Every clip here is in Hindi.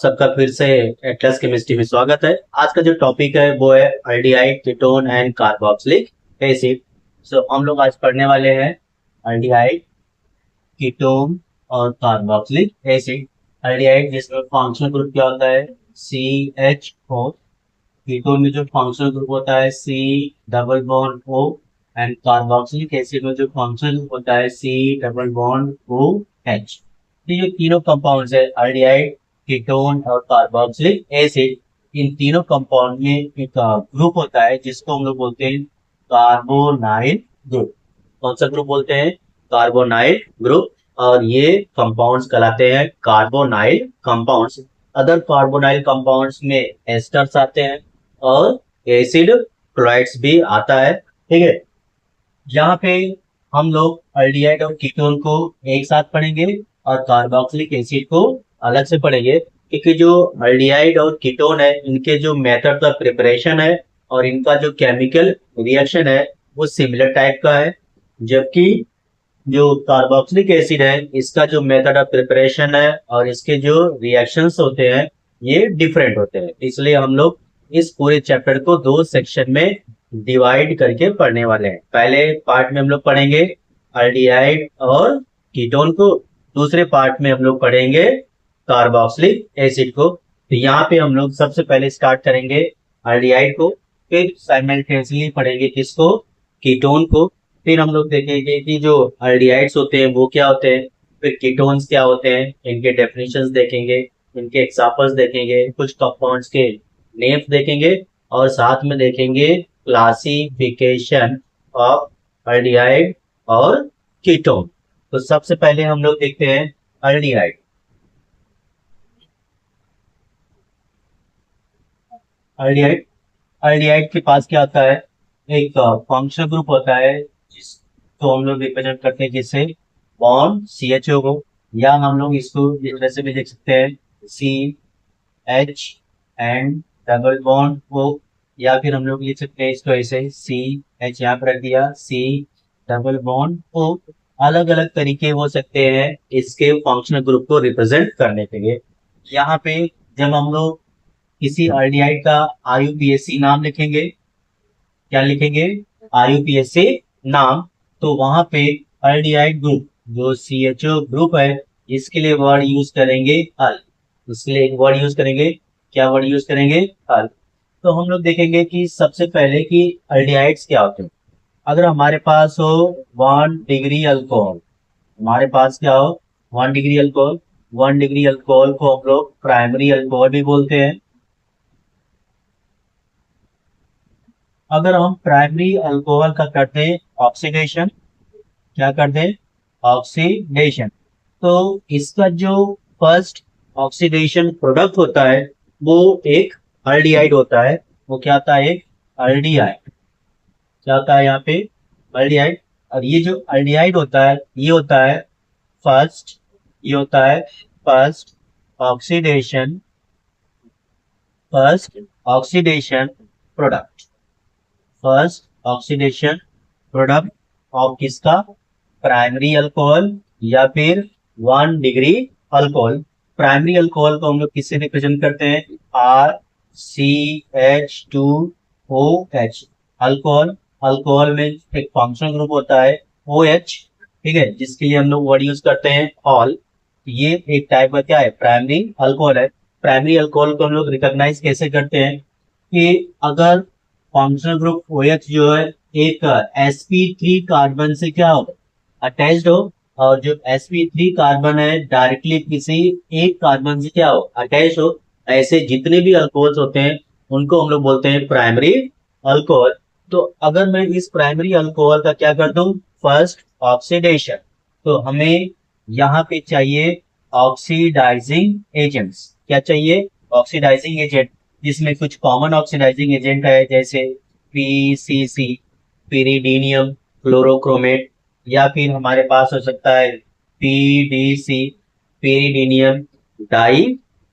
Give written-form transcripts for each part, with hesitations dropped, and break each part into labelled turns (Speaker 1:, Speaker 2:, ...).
Speaker 1: सबका फिर से एटलस केमिस्ट्री में स्वागत है। आज का जो टॉपिक है वो है aldehyde, ketone and carboxylic acid. So हम लोग आज पढ़ने वाले हैं अल्डिहाइड, कीटोन और कार्बोक्सिलिक एसिड। अल्डिहाइड जिसमें फंक्शनल ग्रुप क्या होता है CH4, कीटोन में जो फंक्शनल ग्रुप होता है C double bond O, and carboxylic acid में जो फंक्शनल ग्रुप होता है C डबल बॉन्ड OH। ये जो तीनों कंपाउंड्स है अल्डिहाइड, कीटोन और कार्बोक्सिलिक एसिड, इन तीनों कंपाउंड में एक ग्रुप होता है जिसको हम लोग बोलते हैं कार्बोनाइल ग्रुप। कौन सा ग्रुप बोलते हैं? Carbonyl group. और ये कंपाउंड्स कहलाते हैं carbonyl compounds. Other carbonyl compounds में एस्टर्स आते हैं और एसिड क्लोराइड्स भी आता है। ठीक है, यहाँ पे हम लोग अल्डिहाइड और कीटोन को एक साथ पढ़ेंगे और कार्बोक्सिलिक एसिड को अलग से पढ़ेंगे, क्योंकि जो अल्डिहाइड और कीटोन है इनके जो मेथड ऑफ प्रिपरेशन है और इनका जो केमिकल रिएक्शन है वो सिमिलर टाइप का है, जबकि जो कार्बोक्सिलिक एसिड है इसका जो मेथड ऑफ प्रिपरेशन है और इसके जो रिएक्शंस होते हैं ये डिफरेंट होते हैं। इसलिए हम लोग इस पूरे चैप्टर को दो सेक्शन में डिवाइड करके पढ़ने वाले हैं। पहले पार्ट में हम लोग पढ़ेंगे अल्डिहाइड और कीटोन को, दूसरे पार्ट में हम लोग पढ़ेंगे कार्बोक्सिलिक एसिड को। तो यहाँ पे हम लोग सबसे पहले स्टार्ट करेंगे अल्डिहाइड को, फिर साइमल्टेनियसली पढ़ेंगे किसको? कीटोन को। फिर हम लोग देखेंगे कि जो अल्डिहाइड्स होते हैं वो क्या होते हैं, फिर कीटोन्स क्या होते हैं, इनके डेफिनेशंस देखेंगे, इनके एग्जांपल्स देखेंगे, कुछ कंपाउंड्स के नेम्स देखेंगे और साथ में देखेंगे क्लासिफिकेशन ऑफ अल्डिहाइड और कीटोन। तो सबसे पहले हम लोग देखते हैं अल्डिहाइड। अल्डिहाइड अल्डिहाइड के पास क्या आता है? एक फंक्शनल ग्रुप होता है जिसको हम लोग रिप्रेजेंट करते हैं जिससे बॉन्ड CHO को, या हम लोग इसको इस तरह से भी देख सकते हैं CH and double bond O, या फिर हम लोग लिख सकते हैं इसको ऐसे CH यहाँ पर रख दिया C डबल बॉन्ड O। अलग अलग तरीके हो सकते हैं इसके फंक्शनल ग्रुप को रिप्रेजेंट करने के लिए। यहाँ पे जब हम लोग किसी अल्डिहाइड का IUPAC नाम लिखेंगे, क्या लिखेंगे? IUPAC नाम, तो वहां पे अल्डिहाइड ग्रुप जो CHO ग्रुप है इसके लिए वर्ड यूज करेंगे अल। इसके लिए एक वर्ड यूज करेंगे, क्या वर्ड यूज करेंगे? अल। तो हम लोग देखेंगे कि सबसे पहले कि अल्डिहाइड्स क्या होते हैं। अगर हमारे पास हो 1 डिग्री अल्कोहल, हमारे पास क्या हो 1 डिग्री अल्कोहल, 1 डिग्री अल्कोहल को हम लोग प्राइमरी अल्कोहल भी बोलते हैं। अगर हम प्राइमरी अल्कोहल का करते हैं ऑक्सीडेशन, क्या करते हैं? ऑक्सीडेशन, तो इसका जो फर्स्ट ऑक्सीडेशन प्रोडक्ट होता है वो एक अल्डिहाइड होता है। वो क्या आता है? एक अल्डिहाइड। क्या होता है यहाँ पे? अल्डिहाइड। और ये जो अल्डिहाइड होता है ये होता है फर्स्ट, ये होता है first oxidation, first oxidation product, first oxidation product of किसका? प्राइमरी अल्कोहल या फिर 1 डिग्री अल्कोहल। प्राइमरी अल्कोहल को हम लोग किससे रिप्रेजेंट करते हैं? RCH2OH। अल्कोहल, अल्कोहल में एक फंक्शनल ग्रुप होता है OH, ठीक है, जिसके लिए हम लोग वर्ड यूज करते हैं ऑल। ये एक टाइप का क्या है? प्राइमरी अल्कोहल है। प्राइमरी अल्कोहल को हम लोग रिकॉग्नाइज कैसे करते हैं कि अगर फंक्शनल ग्रुप OH जो है एक sp3 कार्बन से क्या हो? अटैच्ड हो, और जो sp3 कार्बन है डायरेक्टली किसी एक कार्बन से क्या हो? अटैच हो। ऐसे जितने भी अल्कोहल्स होते हैं उनको हम लोग बोलते हैं प्राइमरी अल्कोहल। तो अगर मैं इस प्राइमरी अल्कोहल का क्या कर दूं? फर्स्ट ऑक्सीडेशन, तो हमें यहाँ पे चाहिए ऑक्सीडाइजिंग एजेंट्स। क्या चाहिए? ऑक्सीडाइजिंग एजेंट, जिसमें कुछ कॉमन ऑक्सीडाइजिंग एजेंट है जैसे PCC, पिरिडीनियम क्लोरोक्रोमेट, या फिर हमारे पास हो सकता है PDC, पिरिडीनियम डाई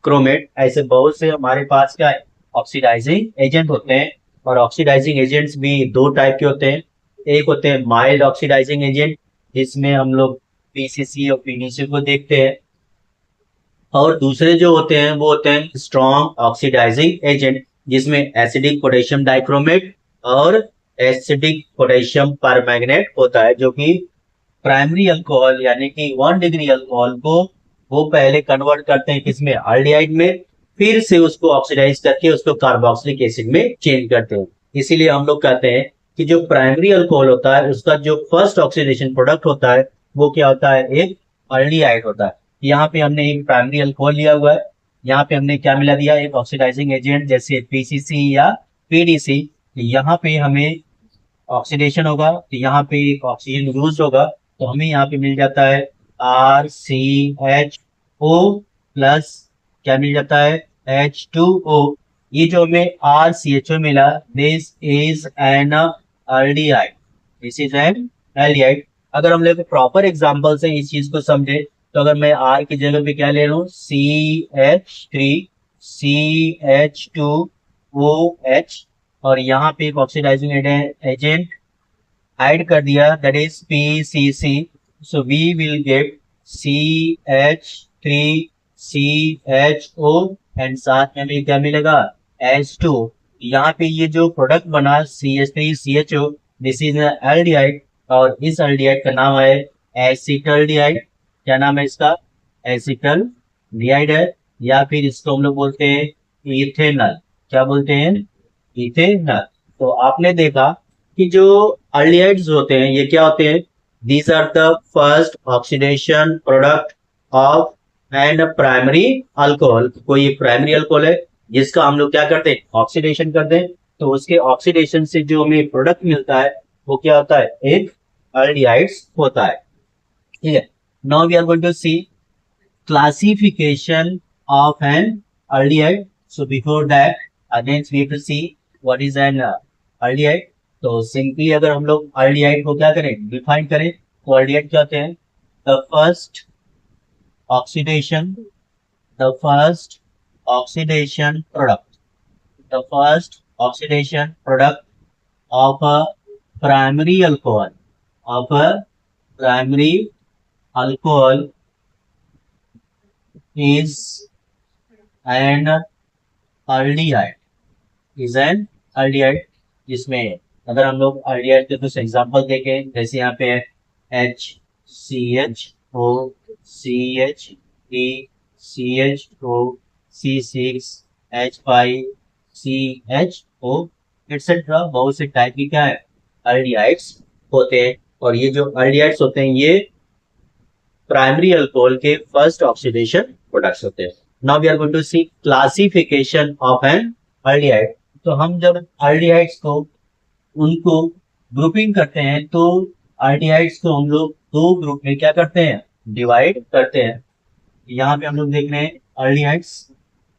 Speaker 1: क्रोमेट। ऐसे बहुत से हमारे पास क्या है? ऑक्सीडाइजिंग एजेंट होते हैं। और ऑक्सीडाइजिंग एजेंट्स भी दो टाइप के होते हैं। एक होते हैं माइल्ड ऑक्सीडाइजिंग एजेंट, जिसमें हम लोग PCC और PDC को देखते हैं, और दूसरे जो होते हैं वो होते हैं स्ट्रॉन्ग ऑक्सीडाइजिंग एजेंट, जिसमें एसिडिक पोटेशियम डाइक्रोमेट और एसिडिक पोटेशियम परमैंगनेट होता है, जो कि प्राइमरी अल्कोहल यानी कि 1 डिग्री अल्कोहल को वो पहले कन्वर्ट करते हैं किसमें, एल्डिहाइड में, फिर से उसको ऑक्सीडाइज करके उसको कार्बोक्सिलिक एसिड में चेंज करते हैं। इसीलिए हम लोग कहते हैं कि जो प्राइमरी अल्कोहल होता है उसका जो फर्स्ट ऑक्सीडेशन प्रोडक्ट होता है वो क्या होता है, एक एल्डिहाइड होता है। यहाँ पे हमने एक प्राइमरी अल्कोहल लिया हुआ है, यहाँ पे हमने क्या मिला दिया, एक ऑक्सीडाइजिंग एजेंट जैसे पीसीसी या पीडीसी। यहाँ पे हमें ऑक्सीडेशन होगा तो यहाँ पे एक ऑक्सीजन यूज होगा, तो हमें यहाँ पे मिल जाता है RCHO प्लस क्या मिल जाता है, H2O। ये जो हमें RCHO मिला, this is an aldehyde, this is an aldehyde. अगर हम लोग प्रॉपर एग्जांपल से इस चीज को समझे तो अगर मैं R की जगह पे क्या ले रहा हूँ, CH3CH2OH, और यहाँ पे एक ऑक्सीडाइजिंग एजेंट ऐड कर दिया, that is PCC, so we will get CH3CHO and साथ में हमें क्या मिलेगा, H2। यहाँ पे ये जो प्रोडक्ट बना CH3CHO, दिस इज एल्डिहाइड, और इस एल्डिहाइड का नाम है एसिटल्डिहाइड। क्या नाम है इसका, एसिटल्डिहाइड है, या फिर इसको हम लोग बोलते हैं इथेनॉल। क्या बोलते हैं, इथेनॉल। तो आपने देखा कि जो एल्डिहाइड्स होते हैं ये क्या होते हैं, these are the first oxidation product of and primary alcohol. कोई प्राइमरी अल्कोहल है जिसका हम लोग क्या करते हैं, ऑक्सीडेशन करते हैं, तो उसके ऑक्सीडेशन से जो हमें प्रोडक्ट मिलता है वो क्या होता है, एक एल्डिहाइड्स होता है। ठीक है, now we are going to see classification of an aldehyde. So before that, again we have to see what is an aldehyde. तो सिंपली अगर हम लोग aldehyde को क्या करें, डिफाइन करें, तो aldehyde क्या होते हैं, the first oxidation product of a primary alcohol is an aldehyde, जिसमें अगर हम लोग aldehyde के कुछ एग्जांपल देखें, जैसे यहाँ पे है HCHO, CH3, CH2, C6, H5, CHO etcetera, बहुत से टाइप की क्या है, एल्डिहाइड्स होते हैं। और ये जो एल्डिहाइड्स होते हैं ये प्राइमरी अल्कोहल के फर्स्ट ऑक्सीडेशन प्रोडक्ट्स होते हैं। Now we are going to see classification of an aldehyde. तो हम जब एल्डिहाइड्स को उनको ग्रुपिंग करते हैं तो एल्डिहाइड्स को हम लोग दो ग्रुप में क्या करते हैं, डिवाइड करते हैं। यहाँ पे हम लोग देख रहे हैं एल्डिहाइड्स,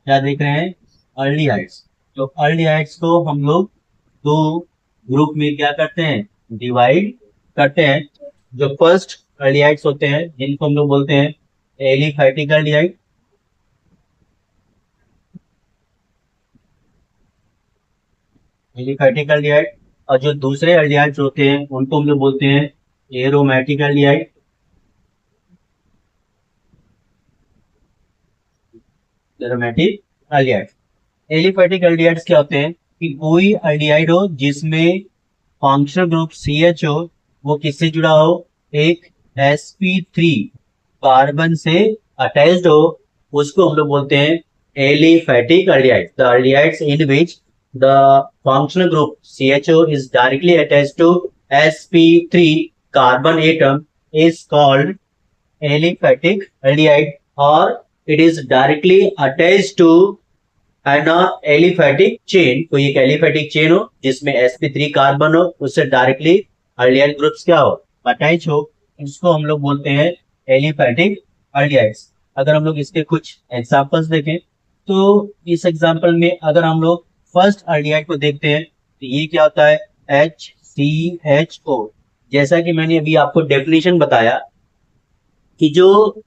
Speaker 1: क्या देख रहे हैं, एल्डिहाइड्स। तो एल्डिहाइड्स को हम लोग दो ग्रुप में क्या करते हैं, डिवाइड करते हैं। जो फर्स्ट एल्डिहाइड्स होते हैं जिनको हम लोग बोलते हैं एलिफैटिक एल्डिहाइड, और जो दूसरे एल्डिहाइड्स होते हैं उनको हम लोग बोलते हैं aromatic aldehyde. Aromatic aldehyde, aliphatic aldehydes क्या होते हैं कि कोई एल्डिहाइड हो जिसमें फंक्शनल ग्रुप CH हो, वो किससे जुड़ा हो, एक sp3 कार्बन से अटैच्ड हो, उसको हम लोग बोलते हैं aliphatic aldehyde. The aldehydes in which the functional group CHO is directly attached to sp3 carbon atom is called aliphatic aldehyde, or it is directly attached to an aliphatic chain। कोई एक aliphatic chain हो जिसमें sp3 कार्बन हो, उससे डायरेक्टली aldehyde ग्रुप्स क्या हो, अटैच हो, इसको हम लोग बोलते हैं एलिफैटिक एल्डिहाइड्स। अगर हम लोग इसके कुछ एग्जांपल्स देखें तो इस एग्जांपल में अगर हम लोग फर्स्ट एल्डिहाइड को देखते हैं तो ये क्या होता है, HCHO। जैसा कि मैंने अभी आपको डेफिनेशन बताया कि जो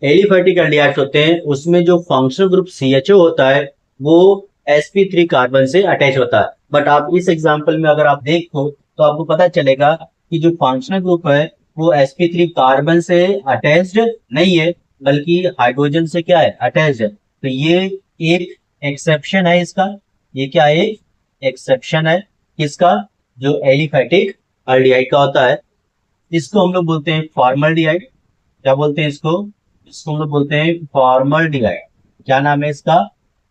Speaker 1: एलिफैटिक एल्डिहाइड्स होते हैं उसमें जो फंक्शनल ग्रुप CHO होता है वो sp3 कार्बन से अटैच होता है। बट आप इस एग्जांपल में अगर आप देखो तो आपको पता चलेगा कि जो फंक्शनल ग्रुप है वो sp3 कार्बन से अटैच्ड नहीं है, बल्कि हाइड्रोजन से क्या है, अटैच है। तो ये एक एक्सेप्शन है इसका। ये क्या है, एक्सेप्शन है किसका, जो एलिफैटिक एल्डिहाइड का होता है। इसको हम लोग बोलते हैं फॉर्मल्डिहाइड। क्या बोलते हैं इसको, इसको हम लोग बोलते हैं फॉर्मल्डिहाइड। क्या नाम है इसका,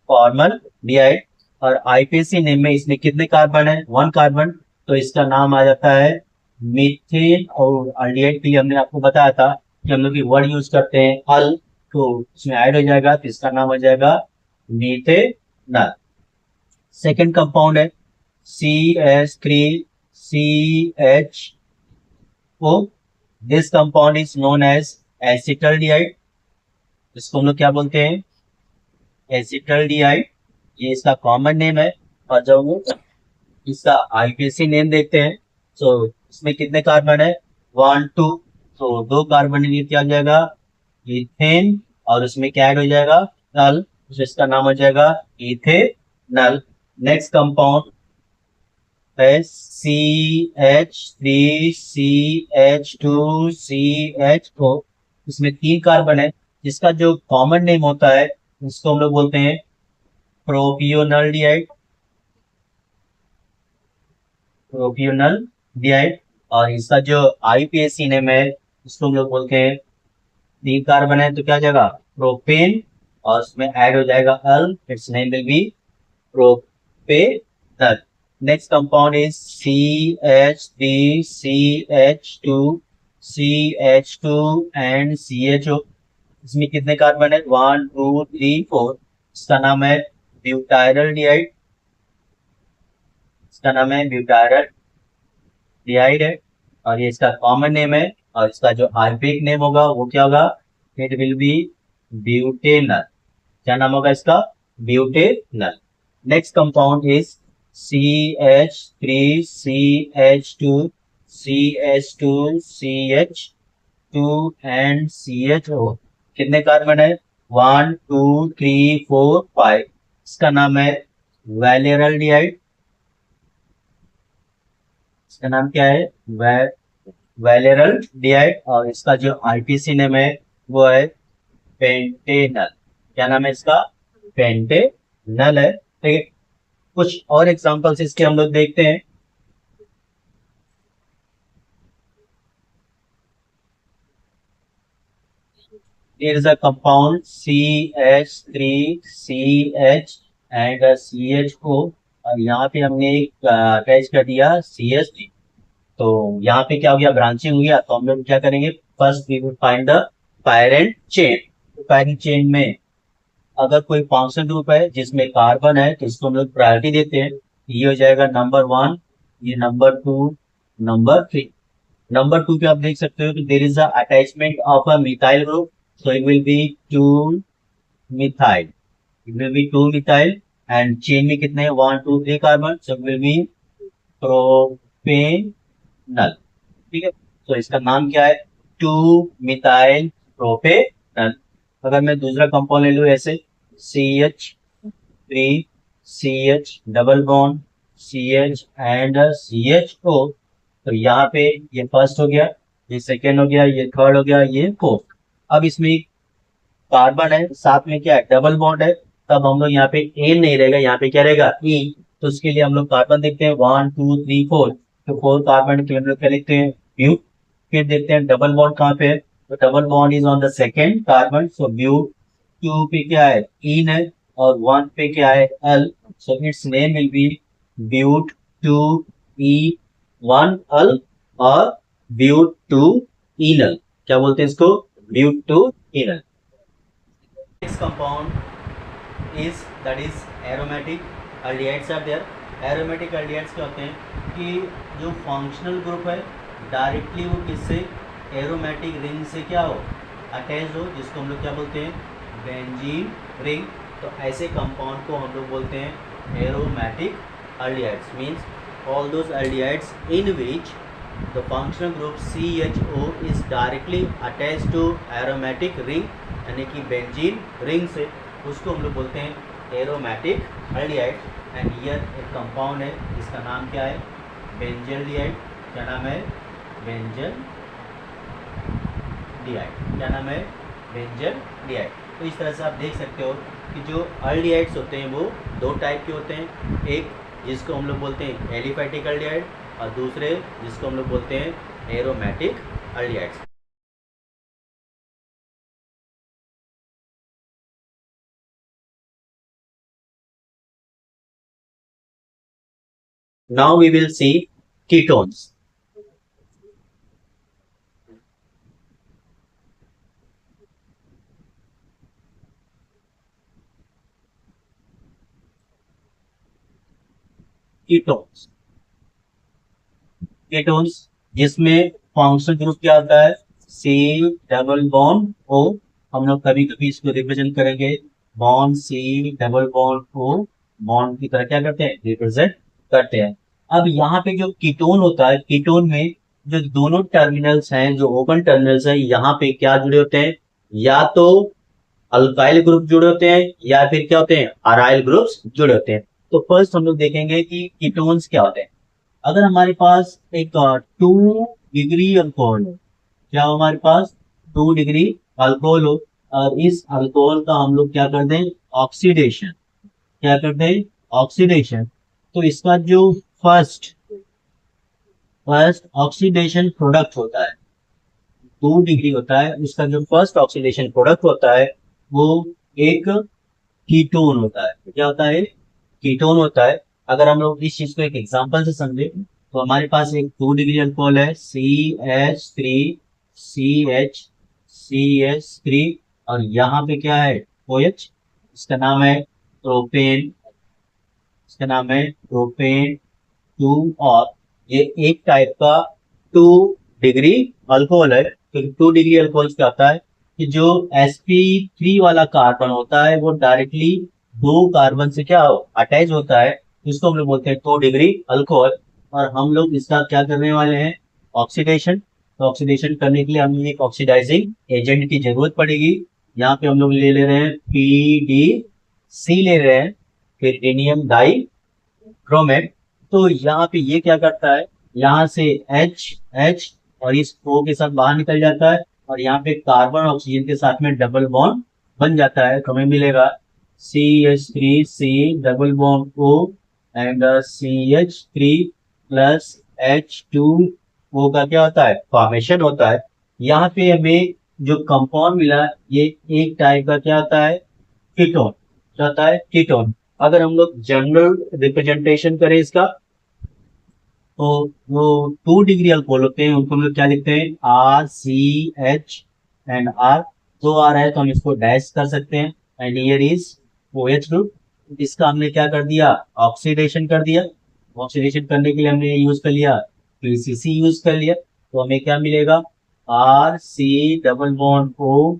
Speaker 1: फॉर्मल्डिहाइड। और आईपीसी नेम में इसमें कितने कार्बन है, 1 कार्बन। तो इसका नाम आ जाता है मीथेन। और एल्डिहाइड के लिए हमने आपको बताया था कि हम लोग वर्ड यूज करते हैं अल, तो इसमें ऐड हो जाएगा, तो इसका नाम हो जाएगा मीथेनॉल। सेकेंड कंपाउंड है CH3CHO। This compound is known as acetaldehyde. इसको हम लोग क्या बोलते हैं, एसिटल्डिहाइड। ये इसका कॉमन नेम है। और जब वो इसका आईपीसी नेम देखते हैं, तो इसमें कितने कार्बन है, 1 2। तो 2 कार्बन ये क्या हो जाएगा, इथेन। और उसमें क्या ऐड हो जाएगा, नल, तो इसका नाम हो जाएगा इथेनल। नेक्स्ट कंपाउंड है CH3CH2CHO। इसमें 3 कार्बन है, जिसका जो कॉमन नेम होता है उसको हम लोग बोलते हैं प्रोपियोनल्डिहाइड। प्रोपियोनल्डिहाइड। और इसका जो आईपीएसी नेम है उसको हम लोग बोलते हैं, 3 कार्बन है तो क्या हो जाएगा, प्रोपेन। और उसमें ऐड हो जाएगा al, it's name will be propanal. Next compound is CH3CH2CH2 and CHO। इसमें कितने कार्बन है, 1 2 3 4। इसका नाम है ब्यूटाइरल्डिहाइड। इसका नाम है ब्यूटाइरल्डिहाइड है। और ये इसका कॉमन नेम है। और इसका जो आरपीक नेम होगा वो क्या होगा, इट विल बी ब्यूटेनल। क्या नाम होगा इसका, butanal. Next compound is CH3CH2CH2CH2 and CHO। कितने कार्बन है, 1 2 3 4 5। इसका नाम है वैलेरल्डिहाइड। इसका नाम क्या है, वैलेरल्डिहाइड। और इसका जो आईपीसी नेम है वो है पेंटेनल। क्या नाम है इसका, पेंटेनल है। ठीक है, कुछ और एग्जांपल्स इसके हम लोग देखते हैं। Here is a compound CH3CH and CHO। और यहाँ पे हमने एक अटैच कर दिया CH3। तो यहाँ पे क्या हो गया, ब्रांचिंग हो गया। तो हम लोग क्या करेंगे, first we will find the parent chain. Parent chain में अगर कोई फंक्शन ग्रुप है जिसमें कार्बन है तो इसको हम लोग प्रायोरिटी देते हैं। ये हो जाएगा नंबर 1, ये नंबर 2, नंबर 3। नंबर 2 पे आप देख सकते हो कि there is a attachment of a methyl group, so it will be 2 methyl. It will be 2 methyl. And chain में कितने हैं, 1 2 3 carbon, so it will be propanal. ठीक है, तो इसका नाम क्या है, 2 मिथाइल प्रोपेनल। अगर मैं दूसरा कंपाउंड ले लूँ ऐसे, CH3CH double bond CH and CHO। तो यहाँ पे ये फर्स्ट हो गया, ये सेकेंड हो गया, ये थर्ड हो गया, ये फोर्थ। अब इसमें कार्बन है, साथ में क्या है, डबल बॉन्ड है। तब हम लोग यहाँ पे ए नहीं रहेगा, यहाँ पे क्या रहेगा, ई। तो उसके लिए हम लोग कार्बन देखते हैं, 1 2 3 4। तो 4 कार्बन के हम लोग क्या लिखते हैं, ब्यूट। फिर देखते हैं डबल बॉन्ड कहाँ पे है, तो double bond is on the second carbon, so but. 2 पे क्या है, इन है। और 1 पे क्या है, al. So its name will be but 2 e 1 al, और ब्यूट 2 इनल। क्या बोलते हैं इसको, ब्यूट 2 इनल। Next compound is that is aromatic aldehydes are there। aromatic aldehydes क्या होते हैं कि जो फंक्शनल ग्रुप है डायरेक्टली वो किससे, एरोमेटिक रिंग से क्या हो, अटैच हो, जिसको हम लोग क्या बोलते हैं, बेंजीन रिंग। तो ऐसे कंपाउंड को हम लोग बोलते हैं aromatic aldehydes। Means all those aldehydes in which the functional group CHO is directly attached to aromatic ring, यानी कि बेंजीन रिंग से, उसको हम लोग बोलते हैं एरोमेटिक एल्डिहाइड। एंड हियर एक कंपाउंड है जिसका नाम क्या है, बेंजल्डिहाइड। क्या नाम है, बेंजल्डिहाइड। क्या नाम है, बेंजल डिहाइड। तो इस तरह से आप देख सकते हो कि जो अल्डिहाइड्स होते हैं वो दो टाइप के होते हैं, एक जिसको हम लोग बोलते हैं एलिफैटिक अल्डिहाइड और दूसरे जिसको हम लोग बोलते हैं aromatic aldehydes. Now we will see ketones. Ketones. Ketones जिसमें फंक्शनल ग्रुप क्या होता है, सी डबल बॉन्ड ओ। हम लोग कभी कभी इसको रिप्रेजेंट करेंगे bond C double bond O, bond की तरह क्या करते हैं, रिप्रेजेंट करते हैं। अब यहाँ पे जो कीटोन होता है, कीटोन में जो दोनों टर्मिनल्स हैं, जो ओपन टर्मिनल्स हैं, यहाँ पे क्या जुड़े होते हैं, या तो अल्काइल ग्रुप जुड़े होते हैं या फिर क्या होते हैं, अराइल ग्रुप्स जुड़े होते हैं। तो फर्स्ट हम लोग देखेंगे कि कीटोन्स क्या होते हैं। अगर हमारे पास एक 2 डिग्री अल्कोहल हो, क्या हमारे पास 2 डिग्री अल्कोहल हो, और इस अल्कोहल का हम लोग क्या कर दें, ऑक्सीडेशन, क्या कर दें, ऑक्सीडेशन। तो इसका जो फर्स्ट फर्स्ट ऑक्सीडेशन प्रोडक्ट होता है, 2 डिग्री होता है, उसका जो फर्स्ट ऑक्सीडेशन प्रोडक्ट होता है वो एक कीटोन होता है। क्या होता है, कीटोन होता है। अगर हम लोग इस चीज को एक एग्जांपल से समझे, तो हमारे पास एक 2 डिग्री अल्कोहल है, CH3 और यहाँ पे क्या है, OH। इसका नाम है प्रोपेन, इसका नाम है प्रोपेन 2। और ये एक टाइप का 2 डिग्री अल्कोहल है। तो 2 डिग्री अल्कोहल क्या होता है कि जो sp3 वाला कार्बन होता है वो डायरेक्टली 2 कार्बन से क्या अटैच होता है, इसको हम लोग बोलते हैं 2 डिग्री अल्कोहल। और हम लोग इसका क्या करने वाले हैं, ऑक्सीडेशन। तो ऑक्सीडेशन करने के लिए हमें एक ऑक्सीडाइजिंग एजेंट की जरूरत पड़ेगी। यहाँ पे हम लोग ले ले रहे हैं PDC ले रहे हैं, फिर डाई क्रोमेट। तो यहाँ पे ये क्या करता है, यहाँ से H और इस O के साथ बाहर निकल जाता है, और यहाँ पे कार्बन ऑक्सीजन के साथ में डबल बॉन्ड बन जाता है। तो हमें मिलेगा CH3C double bond O and CH3 plus H2O का क्या होता है, फॉर्मेशन होता है। यहाँ पे हमें जो कंपाउंड मिला, ये एक टाइप का क्या होता है, कीटोन। क्या होता है, कीटोन। अगर हम लोग जनरल रिप्रेजेंटेशन करें इसका, तो वो 2 डिग्री अल्कोहल होते हैं, उनको हम लोग क्या लिखते हैं, RCH एंड R। दो आ रहा है तो हम इसको डैश कर सकते हैं, and here is OH group. इसका हमने क्या कर दिया, ऑक्सीडेशन कर दिया। ऑक्सीडेशन करने के लिए हमने यूज कर लिया, PCC यूज कर लिया। तो हमें क्या मिलेगा, RC double bond O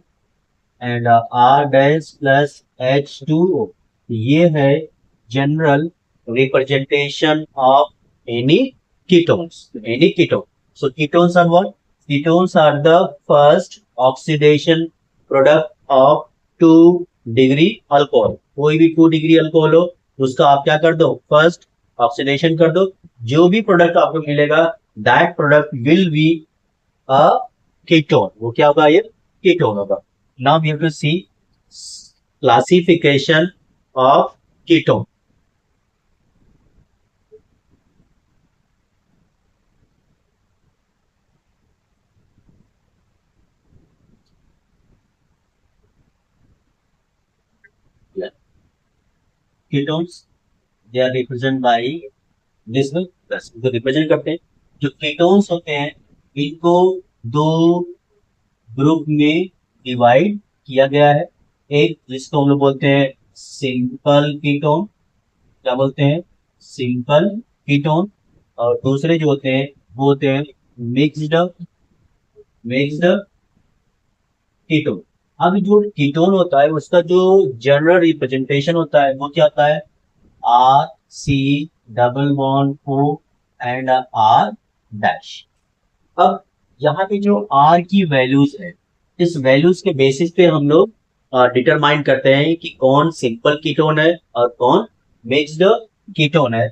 Speaker 1: and R dash plus H2O। ये है general representation of any ketones. Any ketone. So ketones are what? Ketones are the first oxidation product of 2 degree alcohol. कोई भी 2 डिग्री अल्कोहल हो, उसका आप क्या कर दो, फर्स्ट ऑक्सीडेशन कर दो। जो भी प्रोडक्ट आपको मिलेगा, that product will be a ketone. वो क्या होगा, ये कीटोन होगा। Now we have to see classification of ketone. Ketones they are represent by this plus, इनको रिप्रेजेंट करते हैं। जो कीटोन्स होते हैं, इनको दो ग्रुप में डिवाइड किया गया है। एक जिसको हम लोग बोलते हैं सिंपल कीटोन, क्या बोलते हैं, सिंपल कीटोन। और दूसरे जो होते हैं वो होते हैं मिक्स्ड मिक्स्ड कीटोन। अब जो कीटोन होता है उसका जो जनरल रिप्रेजेंटेशन होता है वो क्या होता है, RC double bond O and R dash. अब यहाँ पे जो R की वैल्यूज है, इस वैल्यूज के बेसिस पे हम लोग डिटरमाइन करते हैं कि कौन सिंपल कीटोन है और कौन मिक्स्ड कीटोन है।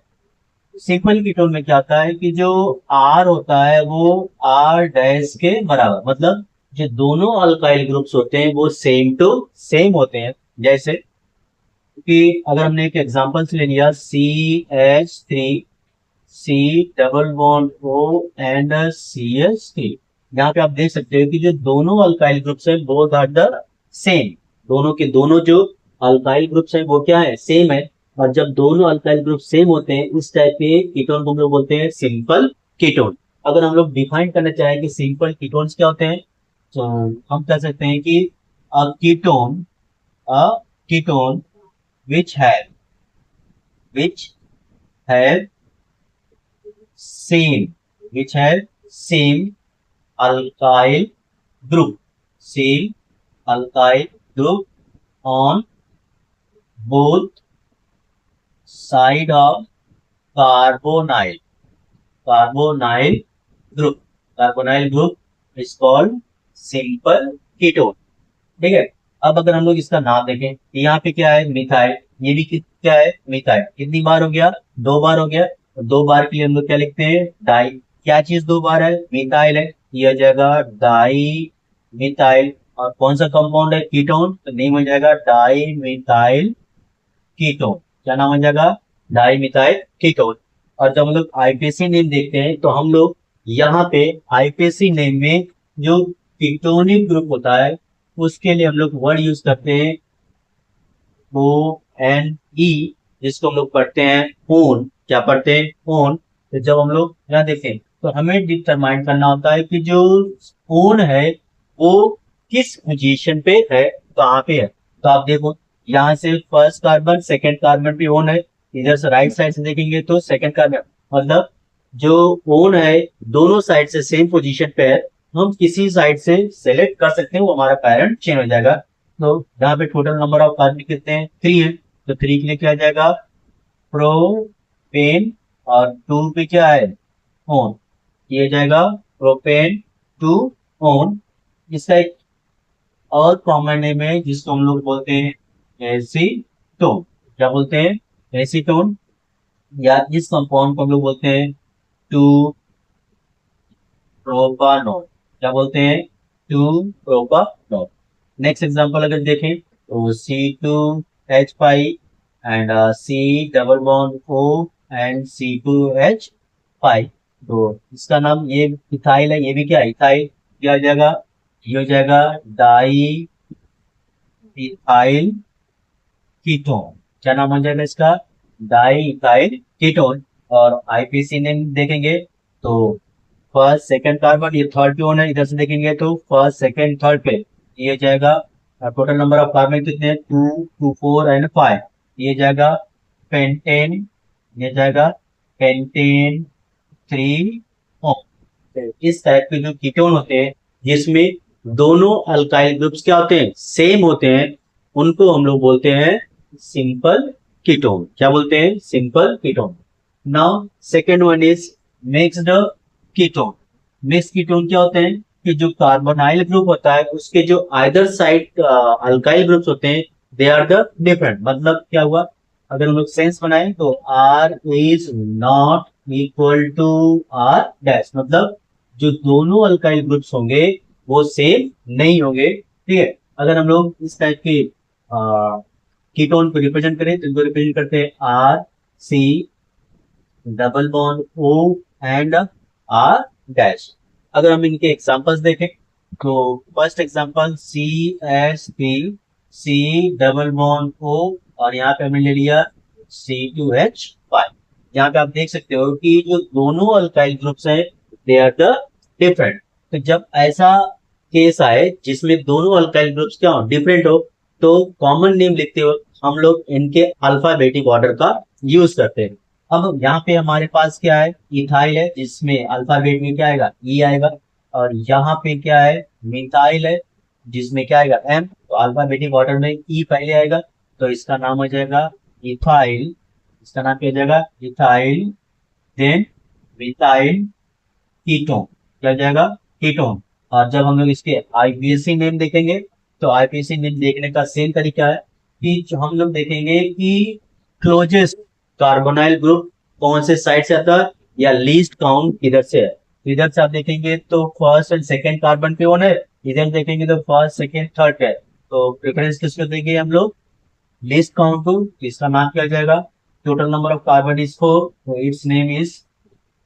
Speaker 1: सिंपल कीटोन में क्या होता है कि जो R होता है वो R डैश के बराबर, मतलब जो दोनों अल्काइल ग्रुप्स होते हैं वो सेम टू सेम होते हैं। जैसे कि अगर हमने एक एग्जांपल से ले लिया CH3, C double bond O and CH3, यहाँ पे आप देख सकते हो कि जो दोनों अल्काइल ग्रुप्स हैं बोथ आर द सेम। दोनों के दोनों जो अल्काइल ग्रुप्स हैं वो क्या है, सेम है। और जब दोनों अल्काइल ग्रुप सेम होते हैं इस टाइप के कीटोन को हम लोग बोलते हैं सिंपल कीटोन। अगर हम लोग डिफाइन करना चाहें कि सिंपल कीटोन्स क्या होते हैं, तो हम कह सकते हैं कि a ketone a ketone which have which have same which have same alkyl group same alkyl group on both side of carbonyl carbonyl group carbonyl group is called simple ketone। ठीक है। अब अगर हम लोग इसका नाम देखें, यहाँ पे क्या है, मिथाइल। ये भी क्या है, मिथाइल। कितनी बार हो गया, 2 बार हो गया। तो 2 बार के लिए हम लोग क्या लिखते हैं, डाई। क्या चीज 2 बार है, मिथाइल है, ये हो जाएगा डाई मिथाइल। और कौन सा कंपाउंड है, कीटोन, तो नेम हो जाएगा डाई मिथाइल कीटोन। क्या नाम हो जाएगा, डाई मिथाइल कीटोन। और जब हम लोग आईपीसी नेम देखते हैं तो हम लोग यहाँ पे आईपीसी नेम में जो कीटोनिक ग्रुप होता है उसके लिए हम लोग वर्ड यूज करते हैं ONE, जिसको हम लोग पढ़ते हैं ओन। क्या पढ़ते हैं, ओन। तो जब हम लोग यहाँ देखें तो हमें डिटरमाइन करना होता है कि जो ओन है वो किस पोजीशन पे है, कहाँ पे है। तो आप देखो यहाँ से फर्स्ट कार्बन सेकंड कार्बन पे ओन है, इधर से राइट साइड से देखेंगे तो सेकंड कार्बन, मतलब जो ओन है दोनों साइड से सेम पोजीशन पे है। हम किसी साइड से सेलेक्ट कर सकते हैं, वो हमारा पैरेंट चेंज हो जाएगा। तो यहाँ पे टोटल नंबर ऑफ कार्बन कितने हैं, 3 है। तो 3 के लिए क्या आ जाएगा, प्रोपेन। और 2 पे क्या है, ओन। ये जाएगा प्रोपेन 2 ओन। इसका एक और कॉमन नेम है जिसको हम लोग बोलते हैं एसीटोन। क्या बोलते हैं, एसीटोन। या इस कंपाउंड को हम लोग बोलते हैं टू प्रोपानोन। क्या बोलते हैं, टू प्रोपानोन। नेक्स्ट एग्जांपल अगर देखें तो C2H5 and C double bond O and C2H5। तो इसका नाम ये इथाइल है, ये भी क्या है, इथाइल। क्या हो जाएगा, ये हो जाएगा डाई इथाइल कीटोन। क्या नाम हो जाएगा इसका, डाई इथाइल कीटोन। और आईपीसी नेम देखेंगे तो फर्स्ट सेकंड कार्बन, ये थर्ड पे होना है। इधर से देखेंगे तो फर्स्ट सेकंड थर्ड पे ये जाएगा। टोटल नंबर ऑफ कार्बन कितने हैं, 2 2 4 एंड 5। ये जाएगा पेंटेन, ये जाएगा पेंटेन 3 ओ। इस टाइप के जो कीटोन होते हैं जिसमें दोनों अल्काइल ग्रुप्स क्या होते हैं, सेम होते हैं, उनको हम लोग बोलते हैं सिंपल कीटोन। क्या बोलते हैं, simple ketone. Now second one is mixed ketone. Mix ketone क्या होते हैं कि जो कार्बोनाइल ग्रुप होता है उसके जो आइदर साइड अल्काइल ग्रुप्स होते हैं दे आर द डिफरेंट। मतलब क्या हुआ, अगर हम लोग सेंस बनाए तो R is not equal to R dash, मतलब जो दोनों अल्काइल ग्रुप्स होंगे वो सेम नहीं होंगे। ठीक है। अगर हम लोग इस टाइप के कीटोन को रिप्रेजेंट करें तो इनको रिप्रेजेंट करते हैं RC double bond O and R dash. अगर हम इनके एग्जांपल्स देखें तो first example CH3 C double bond O और यहाँ पे हमने ले लिया C2H5। यहाँ पे आप देख सकते हो कि जो दोनों अल्काइल ग्रुप्स हैं दे आर द डिफरेंट। तो जब ऐसा केस आए जिसमें दोनों अल्काइल ग्रुप्स क्या हो, डिफरेंट हो, तो कॉमन नेम लिखते हो हम लोग इनके अल्फाबेटिक ऑर्डर का यूज करते हैं। अब यहाँ पे हमारे पास क्या है, इथाइल है जिसमें अल्फाबेट में क्या आएगा, ई आएगा। और यहाँ पे क्या है, मिथाइल है जिसमें क्या आएगा, एम। तो अल्फाबेटिक ऑर्डर में ई पहले आएगा, तो इसका नाम हो जाएगा इथाइल। इसका नाम क्या हो जाएगा, इथाइल। Then methyl ketone. क्या हो जाएगा, कीटोन। और जब हम लोग इसके आईपीएसी नेम देखेंगे तो आईपीएसी नेम देखने का सेम तरीका है कि जो हम लोग देखेंगे कि क्लोजेस्ट कार्बोनाइल ग्रुप कौन से साइड से आता है या लीस्ट काउंट किधर से है। इधर से आप देखेंगे तो फर्स्ट एंड सेकंड कार्बन पे ओन है, इधर देखेंगे तो फर्स्ट सेकेंड थर्ड पे है, तो प्रेफरेंस किसको देंगे हम लोग? लीस्ट काउंट टू, इसका नाम क्या हो जाएगा? Total number of carbon is 4, तो इट्स नेम इज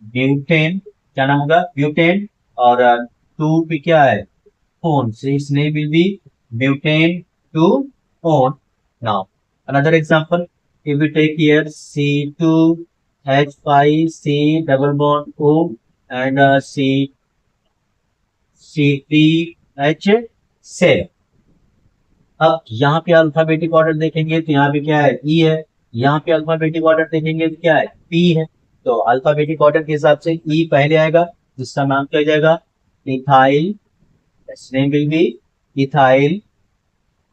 Speaker 1: ब्यूटेन। क्या नाम होगा? ब्यूटेन। और टू पे क्या है? Phone, so its name will be butane 2 phone. Now another example, if we take here C2H5C double bond O and C3H7। अब यहाँ पे अल्फाबेटिक ऑर्डर देखेंगे तो यहाँ पे क्या है? ई है। यहाँ पे अल्फाबेटिक ऑर्डर देखेंगे तो क्या है? पी है। तो अल्फाबेटिक ऑर्डर के हिसाब से ई पहले आएगा, जिसका नाम क्या हो जाएगा? Ethyl. its name will be ethyl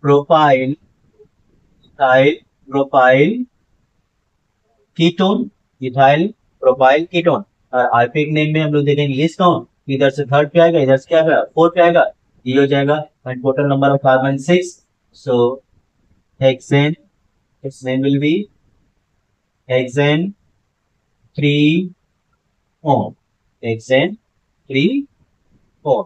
Speaker 1: propyl, ethyl propyl ketone, ethyl propyl ketone. और आरपीक नेम में हम लोग देखेंगे लिस्ट काउंट, इधर से थर्ड पे आएगा, इधर से क्या आएगा? फोर्थ पे आएगा, ये हो जाएगा। And total number of carbon 6, so hexane, it's name will B hexane 3 on, hexane 3 on।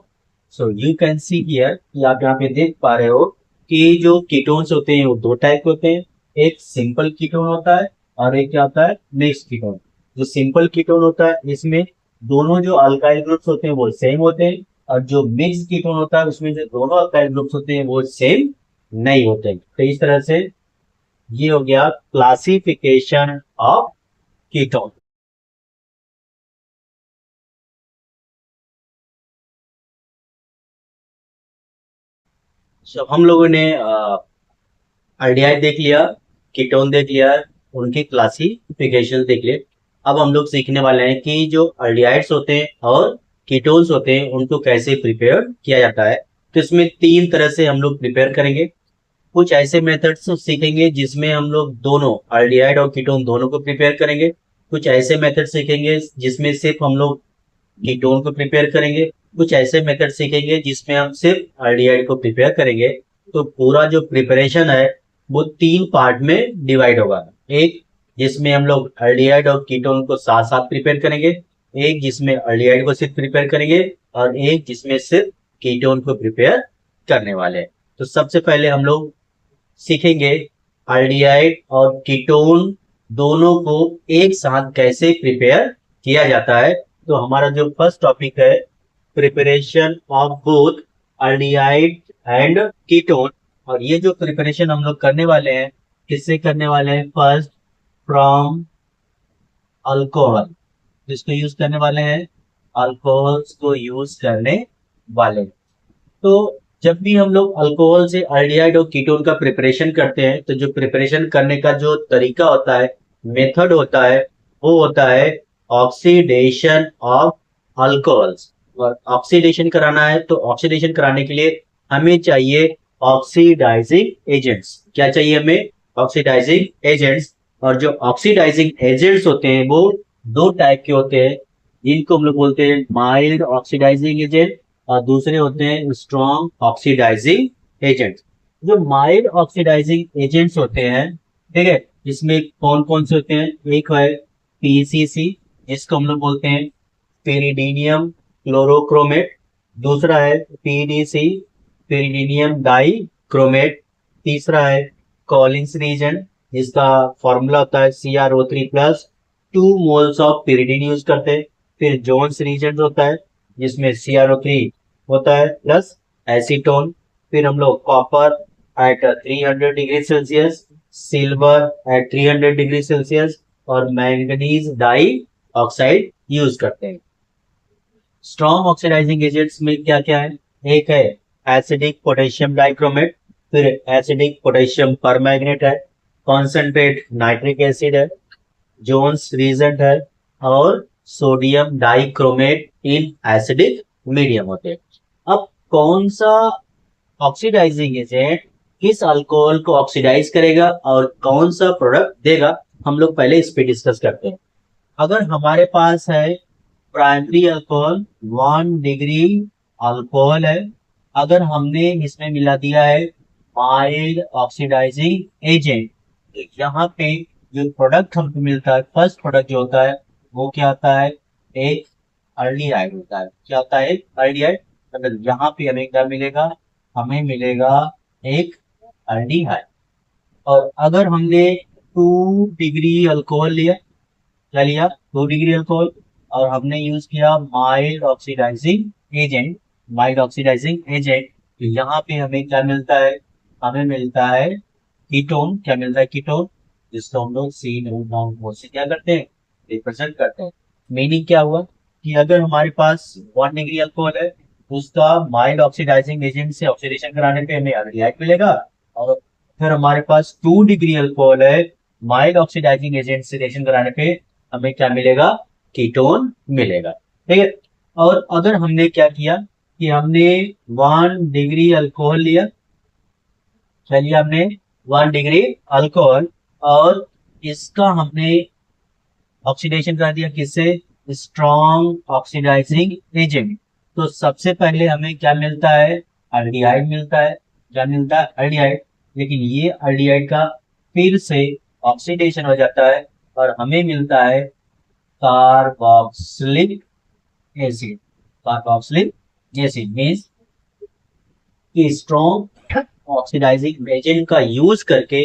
Speaker 1: So you can see here कि आप यहाँ पे देख पा रहे हो कि जो कीटोन्स होते हैं वो दो टाइप के होते हैं। एक सिंपल कीटोन होता है और एक क्या होता है? Mixed ketone. जो सिंपल कीटोन होता है इसमें दोनों जो अल्काइल ग्रुप्स होते हैं वो सेम होते हैं, और जो मिक्स्ड कीटोन होता है उसमें जो दोनों अल्काइल ग्रुप्स होते हैं वो सेम नहीं होते हैं। तो इस तरह से ये हो गया क्लासिफिकेशन ऑफ कीटोन। सो हम लोगों ने आरडीआई देख लिया, कीटोन देख लिया, उनकी क्लासिफिकेशन देख लिए। अब हम लोग सीखने वाले हैं कि जो आरडीआइड्स होते हैं और कीटोन्स होते हैं उनको कैसे प्रिपेयर किया जाता है। तो इसमें तीन तरह से हम लोग प्रिपेयर करेंगे। कुछ ऐसे मेथड्स सीखेंगे जिसमें हम लोग दोनों आरडीआइड और कीटोन दोनों को प्रिपेयर करेंगे। कुछ ऐसे मेथड सीखेंगे जिसमें सिर्फ हम लोग कीटोन को प्रिपेयर करेंगे। कुछ ऐसे मेथड सीखेंगे जिसमें हम सिर्फ आरडीआइड को प्रिपेयर करेंगे। तो पूरा जो प्रिपरेशन है वो तीन पार्ट में डिवाइड होगा। एक जिसमें हम लोग आरडीआइड और कीटोन को साथ साथ प्रिपेयर करेंगे, एक जिसमें आरडीआइड को सिर्फ प्रिपेयर करेंगे, और एक जिसमें सिर्फ कीटोन को प्रिपेयर करने वाले हैं। तो सबसे पहले हम लोग सीखेंगे आरडीआइड और कीटोन दोनों को एक साथ कैसे प्रिपेयर किया जाता है। तो हमारा जो फर्स्ट टॉपिक है, preparation of both aldehyde and ketone. और ये जो प्रिपरेशन हम लोग करने वाले हैं, किससे करने वाले हैं? फर्स्ट फ्रॉम अल्कोहल, जिसको यूज करने वाले हैं, अल्कोहल्स को यूज करने वाले हैं। तो जब भी हम लोग अल्कोहल से आल्डिहाइड और कीटोन का प्रिपरेशन करते हैं तो जो प्रिपरेशन करने का जो तरीका होता है, मेथड होता है, वो होता है ऑक्सीडेशन ऑफ अल्कोहल्स। और ऑक्सीडेशन कराना है तो ऑक्सीडेशन कराने के लिए हमें चाहिए ऑक्सीडाइजिंग एजेंट्स। क्या चाहिए हमें? Oxidising agents. और जो ऑक्सीडाइजिंग एजेंट्स होते हैं वो दो टाइप के होते हैं। इनको हम लोग बोलते हैं माइल्ड ऑक्सीडाइजिंग एजेंट, और दूसरे होते हैं स्ट्रॉन्ग ऑक्सीडाइजिंग एजेंट्स। जो माइल्ड ऑक्सीडाइजिंग एजेंट्स होते हैं, ठीक है, इसमें कौन कौन से होते हैं? एक है पीसीसी, जिसको हम लोग बोलते हैं पेरिडीनियम क्लोरोक्रोमेट। दूसरा है पीडीसी, पेरिडीनियम डाई क्रोमेट। तीसरा है कॉलिंस रीजन, जिसका फॉर्मूला होता है CrO3+, 2 moles of pyridine use करते हैं। फिर जोन्स रीजन होता है जिसमें CrO3 होता है प्लस एसीटोन। फिर हम लोग copper at 300 degree Celsius, silver at 300 degree Celsius, और मैंगनीज डाई ऑक्साइड यूज करते हैं। स्ट्रॉन्ग ऑक्सीडाइजिंग एजेंट्स में क्या क्या है? एक है एसिडिक पोटेशियम डाइक्रोमेट, फिर एसिडिक पोटेशियम परमैंगनेट है, कॉन्सेंट्रेट नाइट्रिक एसिड है, जोन्स रीजेंट है, और sodium dichromate in acidic medium होते हैं। अब कौन सा ऑक्सीडाइजिंग एजेंट किस अल्कोहल को ऑक्सीडाइज करेगा और कौन सा प्रोडक्ट देगा, हम लोग पहले इस पे डिस्कस करते हैं। अगर हमारे पास है प्राइमरी अल्कोहल, 1 डिग्री अल्कोहल है, अगर हमने इसमें मिला दिया है माइल्ड ऑक्सीडाइजिंग एजेंट, तो यहाँ पे जो प्रोडक्ट हमको मिलता है, फर्स्ट प्रोडक्ट जो होता है वो क्या होता है? एक एल्डिहाइड होता है। क्या होता है? एल्डिहाइड। अगर यहाँ पे हमें क्या मिलेगा, हमें मिलेगा एक एल्डिहाइड। और अगर हमने 2 डिग्री अल्कोहल लिया, क्या लिया, 2 डिग्री अल्कोहल, और हमने यूज किया mild oxidising agent, mild oxidising agent, तो यहाँ पे हमें क्या मिलता है, हमें मिलता है कीटोन। क्या मिलता है, कीटोन, जिसको हम लोग सी नाउन से क्या करते हैं, रिप्रेजेंट करते हैं। मीनिंग क्या हुआ कि अगर हमारे पास 1 डिग्री अल्कोहल है, उसका माइल्ड ऑक्सीडाइजिंग एजेंट से ऑक्सीडेशन कराने पे हमें एल्डिहाइड मिलेगा। और फिर हमारे पास 2 डिग्री अल्कोहल है, माइल्ड ऑक्सीडाइजिंग एजेंट से रिएक्शन कराने पे हमें क्या मिलेगा, कीटोन मिलेगा। ठीक है। और अगर हमने क्या किया कि हमने 1 डिग्री अल्कोहल लिया, चलिए हमने 1 डिग्री अल्कोहल, और इसका हमने ऑक्सीडेशन कर दिया किससे, स्ट्रॉन्ग ऑक्सीडाइजिंग एजेंट। तो सबसे पहले हमें क्या मिलता है, एल्डिहाइड मिलता है। क्या मिलता है, एल्डिहाइड। लेकिन ये एल्डिहाइड का फिर से ऑक्सीडेशन हो जाता है और हमें मिलता है carboxylic acid. Carboxylic acid means कि स्ट्रॉन्ग ऑक्सीडाइजिंग एजेंट का यूज करके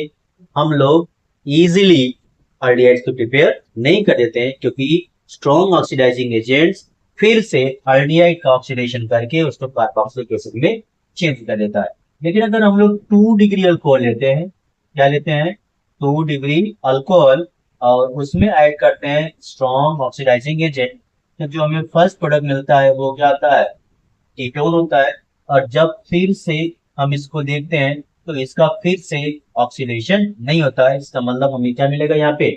Speaker 1: हम लोग इजीली एल्डिहाइड्स को प्रिपेयर नहीं कर देते हैं, क्योंकि स्ट्रॉन्ग ऑक्सीडाइजिंग एजेंट्स फिर से एल्डिहाइड का ऑक्सीडेशन करके उसको कार्बोक्सिलिक एसिड में चेंज कर देता है। लेकिन अगर हम लोग 2 डिग्री अल्कोहल लेते हैं, क्या लेते हैं, 2 डिग्री अल्कोहल, और उसमें ऐड करते हैं स्ट्रॉन्ग ऑक्सीडाइजिंग एजेंट, तो जो हमें फर्स्ट प्रोडक्ट मिलता है वो क्या आता है, कीटोन होता है। और जब फिर से हम इसको देखते हैं तो इसका फिर से ऑक्सीडेशन नहीं होता है, इसका मतलब हमें क्या मिलेगा, यहाँ पे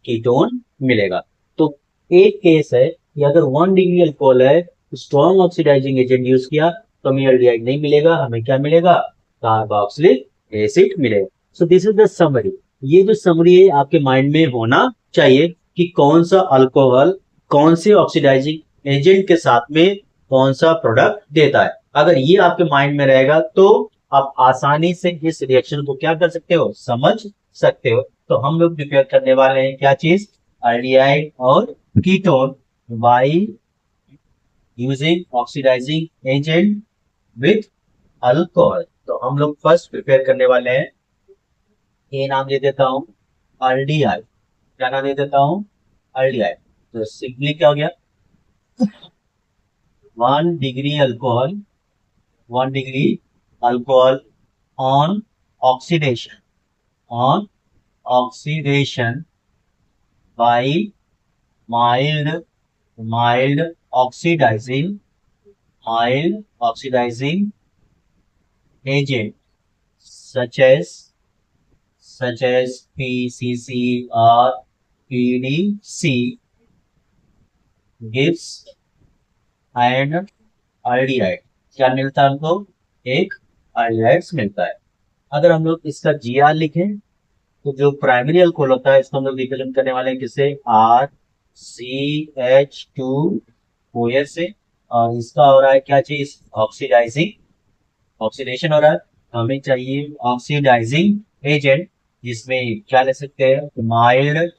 Speaker 1: कीटोन मिलेगा। तो एक केस है कि अगर 1 डिग्री अल्कोहल है, स्ट्रॉन्ग ऑक्सीडाइजिंग एजेंट यूज किया, तो हमें एल्डिहाइड नहीं मिलेगा, हमें क्या मिलेगा, कार्बोक्सिलिक एसिड मिलेगा। So this is the summary. ये जो समरी है आपके माइंड में होना चाहिए कि कौन सा अल्कोहल कौन से ऑक्सीडाइजिंग एजेंट के साथ में कौन सा प्रोडक्ट देता है। अगर ये आपके माइंड में रहेगा तो आप आसानी से इस रिएक्शन को क्या कर सकते हो, समझ सकते हो। तो हम लोग प्रिपेयर करने वाले हैं क्या चीज, एल्डिहाइड और ketone by using oxidising agent with alcohol. तो हम लोग फर्स्ट प्रिपेयर करने वाले हैं, ये नाम दे देता हूँ एल्डिहाइड। क्या नाम दे देता हूँ, एल्डिहाइड। तो सिंपली क्या हो गया, 1 degree alcohol, 1 degree alcohol on oxidation, on oxidation by mild mild oxidizing mild oxidizing agent such as PCC or PDC gives an aldehyde। क्या मिलता है हमको, एक एल्डिहाइड्स मिलता है। अगर हम लोग इसका जीआर लिखें तो जो प्राइमरी अल्कोहल होता है इसको हम लोग रिप्रेजेंट करने वाले हैं किससे, RCH2OH से। और इसका हो रहा है क्या चीज, ऑक्सीडाइजिंग, ऑक्सीडेशन हो रहा है। हमें चाहिए ऑक्सीडाइजिंग एजेंट, जिसमें क्या ले सकते हैं, mild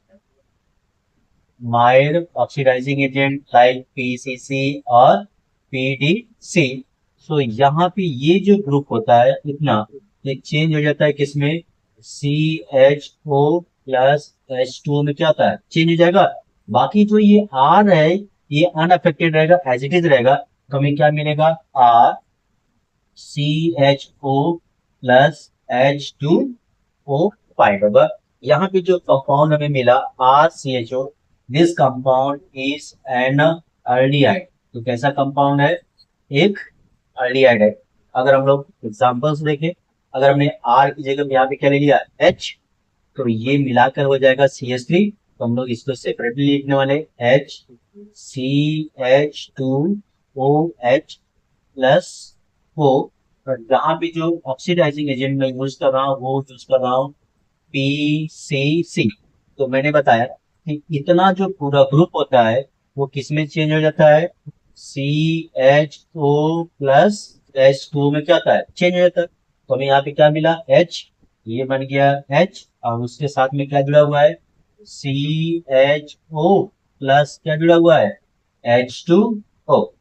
Speaker 1: mild oxidising agent like PCC और PDC। सो यहाँ पे ये जो ग्रुप होता है इतना, ये चेंज हो जाता है किसमें, CHO+H2 में क्या होता है, चेंज हो जाएगा। बाकी जो ये R है ये अनअफेक्टेड रहेगा, एज इट इज रहेगा। तो हमें क्या मिलेगा, RCHO+H2O फाइंड होगा। यहाँ पे जो कंपाउंड हमें मिला RCHO, this compound is an aldehyde. तो कैसा कंपाउंड है, एक एल्डिहाइड है। अगर हम लोग एग्जांपल्स देखें, अगर हमने R की जगह यहाँ पे क्या ले लिया, H, तो ये मिलाकर हो जाएगा CH3। तो हम लोग इसको सेपरेटली लिखने वाले HCH2OH+O। जहाँ पे जो ऑक्सीडाइजिंग एजेंट में यूज कर रहा हूँ वो यूज कर रहा हूँ PCC। तो मैंने बताया कि इतना जो पूरा ग्रुप होता है वो किसमें चेंज हो जाता है, CHO+H2 में क्या होता है, चेंज हो जाता है। तो हमें यहाँ पे क्या मिला, H, ये बन गया H, और उसके साथ में क्या जुड़ा हुआ है, CHO+ क्या जुड़ा हुआ है, H2O।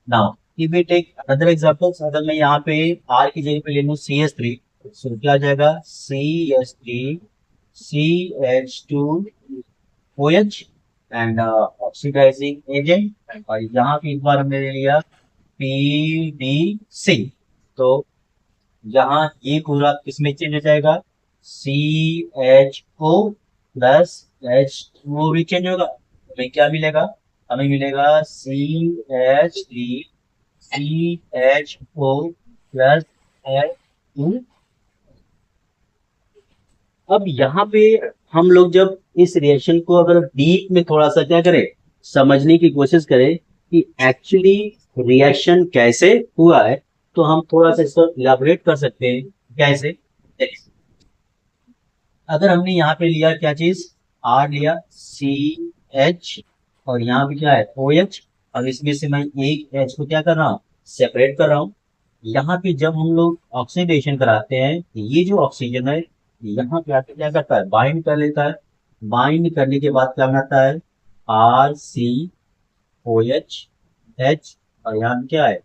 Speaker 1: Now If we take another examples, अगर मैं यहाँ पे R की जगह पे ले लूँ CH3, तो क्या आ जाएगा CH3 CH2OH and oxidising agent, और यहाँ पे एक बार हमने ले लिया PDC। तो यहाँ ये पूरा किसमें चेंज हो जाएगा, CHO प्लस H2O भी चेंज होगा। हमें क्या मिलेगा, हमें मिलेगा CH3 CHO प्लस H2। अब यहाँ पे हम लोग जब इस रिएक्शन को अगर डीप में थोड़ा सा क्या करें, समझने की कोशिश करें कि एक्चुअली रिएक्शन कैसे हुआ है, तो हम थोड़ा सा इसको इलाबोरेट कर सकते हैं। कैसे, देखिए, अगर हमने यहाँ पे लिया क्या चीज, आर लिया, CH, और यहाँ पे क्या है OH, और इसमें से मैं एक H को क्या कर रहा हूँ, सेपरेट कर रहा हूँ। यहाँ पे जब हम लोग ऑक्सीडेशन कराते हैं, ये जो ऑक्सीजन है यहाँ पे आके क्या करता है, बाइंड कर लेता है। बाइंड करने के बाद क्या बनाता है, RCOH, और यहाँ पे क्या है,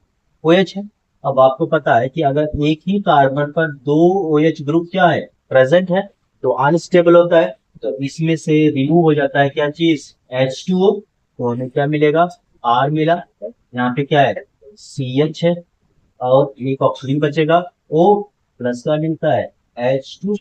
Speaker 1: OH है। अब आपको पता है कि अगर एक ही कार्बन पर दो OH ग्रुप क्या है, प्रेजेंट है, तो अनस्टेबल होता है। तो इसमें से रिमूव हो जाता है क्या चीज, H2O। तो हमें क्या मिलेगा, R मिला, यहाँ पे क्या है CH है, और एक ऑक्सीजन बचेगा, O प्लस का मिलता है H2।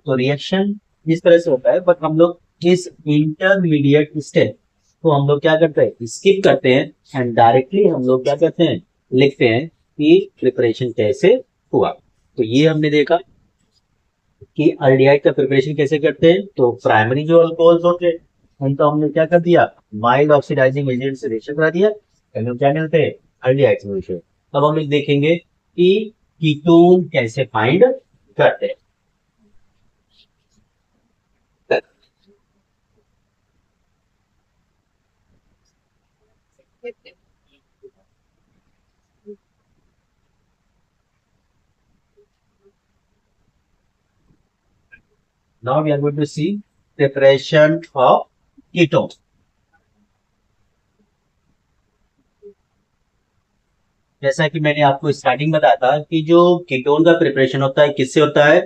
Speaker 1: तो रिएक्शन इस तरह से होता है, बट हम लोग इस इंटरमीडिएट स्टेप को हम लोग क्या करते हैं, स्किप करते हैं, एंड डायरेक्टली हम लोग क्या करते हैं, लिखते हैं कि प्रिपरेशन कैसे हुआ। तो ये हमने देखा कि अल्डिहाइड का प्रिपरेशन कैसे करते हैं। तो प्राइमरी जो अल्कोहल्स होते हैं उनका हमने क्या कर दिया, माइल्ड ऑक्सीडाइजिंग एजेंट से रिएक्शन करा दिया, हमें क्या मिलते हैं, अल्डिहाइड सॉल्यूशन। अब हम लोग देखेंगे कि कीटोन कैसे फाइंड करते हैं। Now we are going to see preparation of ketone. जैसा कि मैंने आपको स्टार्टिंग बताया था कि जो कीटोन का प्रिपरेशन होता है किससे होता है,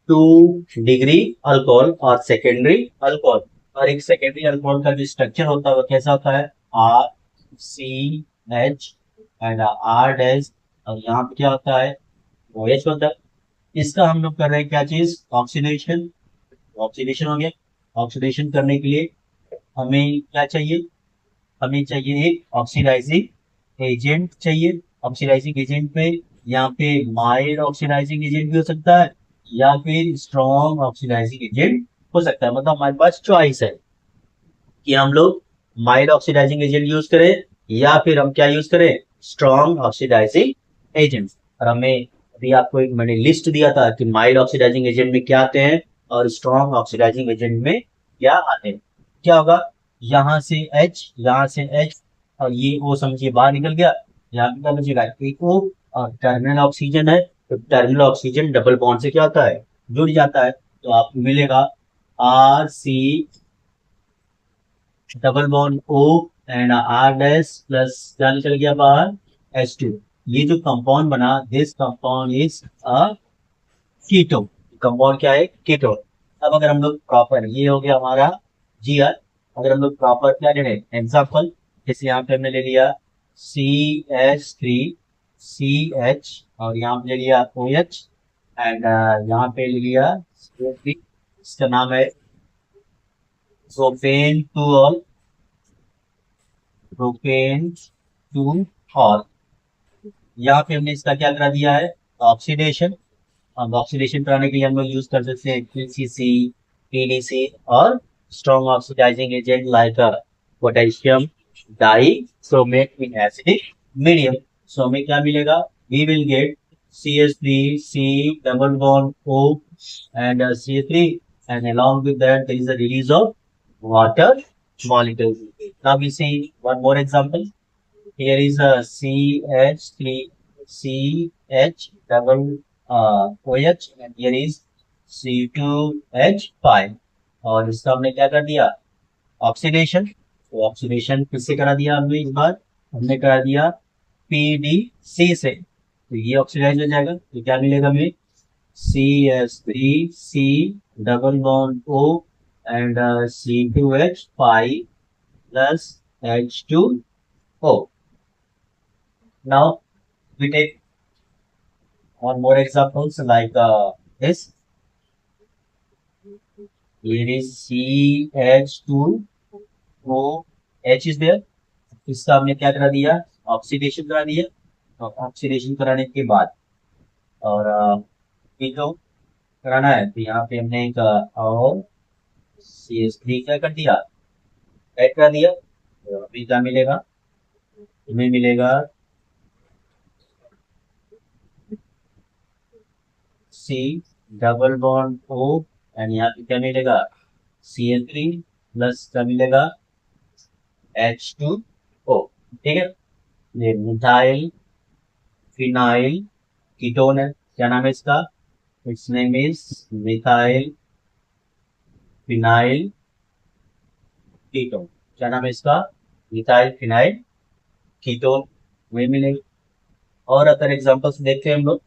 Speaker 1: 2 डिग्री अल्कोहल और सेकेंडरी अल्कोहल। और एक सेकेंडरी अल्कोहल का जो स्ट्रक्चर होता है वो कैसा होता है, RCH एंड R डैश, और यहाँ पे क्या होता है, OH होता है। इसका हम लोग कर रहे हैं क्या चीज, ऑक्सीडेशन। ऑक्सीडेशन हो गया। ऑक्सीडेशन करने के लिए हमें क्या चाहिए, हमें चाहिए एक ऑक्सीडाइजिंग एजेंट चाहिए। ऑक्सीडाइजिंग एजेंट में यहाँ पे माइल्ड ऑक्सीडाइजिंग एजेंट भी हो सकता है, या फिर स्ट्रॉन्ग ऑक्सीडाइजिंग एजेंट हो सकता है। मतलब हमारे पास चॉइस है कि हम लोग माइल्ड ऑक्सीडाइजिंग एजेंट यूज करें, या फिर हम क्या यूज करें, स्ट्रॉन्ग ऑक्सीडाइजिंग एजेंट। और हमें अभी आपको एक मैंने लिस्ट दिया था कि माइल्ड ऑक्सीडाइजिंग एजेंट में क्या आते हैं और स्ट्रॉन्ग ऑक्सीडाइजिंग एजेंट में क्या आते हैं। क्या होगा, यहाँ से H, यहाँ से H, और ये O समझिए बाहर निकल गया। यहाँ पे क्या बचेगा, एक O, और टर्मिनल ऑक्सीजन है, तो टर्मिनल ऑक्सीजन डबल बॉन्ड से क्या होता है, जुड़ जाता है। तो आपको मिलेगा RC double bond O and R dash plus क्या निकल गया बाहर, H2। ये जो कंपाउंड बना, this compound is a ketone. Compound क्या है, कीटोन। अब अगर हम लोग प्रॉपर, ये हो गया हमारा GR। अगर हम लोग प्रॉपर क्या ले रहे, एग्जाम्पल, जैसे यहाँ पे हमने ले लिया CH3CH, और यहाँ पे ले लिया OH, एंड यहाँ पे ले लिया CH3, इसका नाम है propane two all, propane two all. यहाँ पे हमने इसका क्या करा दिया है, ऑक्सीडेशन। अब ऑक्सीडेशन कराने के लिए हम लोग यूज कर सकते हैं PCC, PDC, और strong oxidising agent like potassium dichromate in acidic medium. So हमें क्या मिलेगा, we will get CH3C double bond O and CH3, and along with that there is a release of water molecule. Now we see one more example. Here is a CH3CH double OH, and here is C2H5, और इसका हमने क्या कर दिया, ऑक्सीडेशन। तो ऑक्सीडेशन किससे करा दिया हमने, इस बार हमने करा दिया PDC से, तो ये ऑक्सीडाइज हो जाएगा, तो क्या मिलेगा हमें? CH3C double bond O and C2H5 plus H2O. Now we take one more examples like this. Here is CH2OH is there. इसका हमने क्या करा दिया? ऑक्सीडेशन करा दिया। और ऑक्सीडेशन कराने के बाद और कीटोन कराना है, तो यहाँ पे हमने एक और CH3 क्या कर दिया? ऐड करा दिया। तो अभी क्या मिलेगा? हमें मिलेगा C double bond O and यहाँ पे क्या मिलेगा? CH3 प्लस क्या मिलेगा? H2O। ठीक है, ये मिथाइल फिनाइल कीटोन है। क्या नाम है इसका? It's name is methyl phenyl ketone. क्या नाम है इसका? Methyl phenyl ketone. वही मिलेगी। और अदर एग्जांपल्स देखते हैं हम लोग।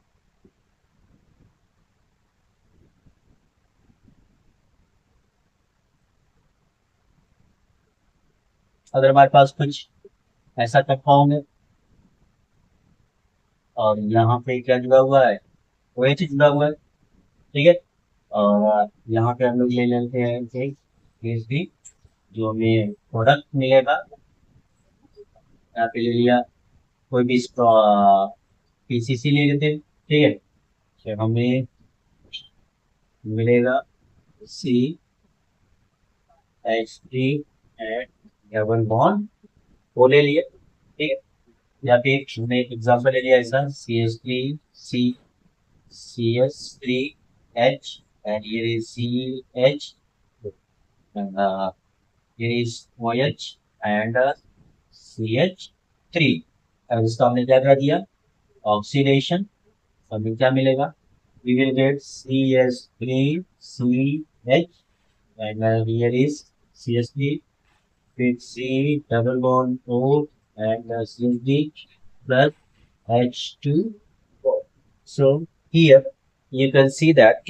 Speaker 1: अगर हमारे पास कुछ ऐसा कंपाउंड है और यहाँ पे क्या जुड़ा हुआ है? OH जुड़ा हुआ है। ठीक है, और यहाँ पे हम लोग ले लेते हैं एक PhD, जो हमें प्रोडक्ट मिलेगा। यहाँ पे ले लिया कोई भी PCC ले लेते हैं। ठीक है, तो हमें मिलेगा CH3 एंड डबल बॉन्ड वो ले लिए। ठीक है, यहाँ पे हमने एक एग्जाम्पल ले लिया ऐसा CH3H and here is CH and here is OH and CH3। अब इसका हमने क्या कर दिया? ऑक्सीडेशन। हमें क्या मिलेगा? we will get CH3CH and here is CH3 with C double bond O and CH3 plus H2O. So here you can see that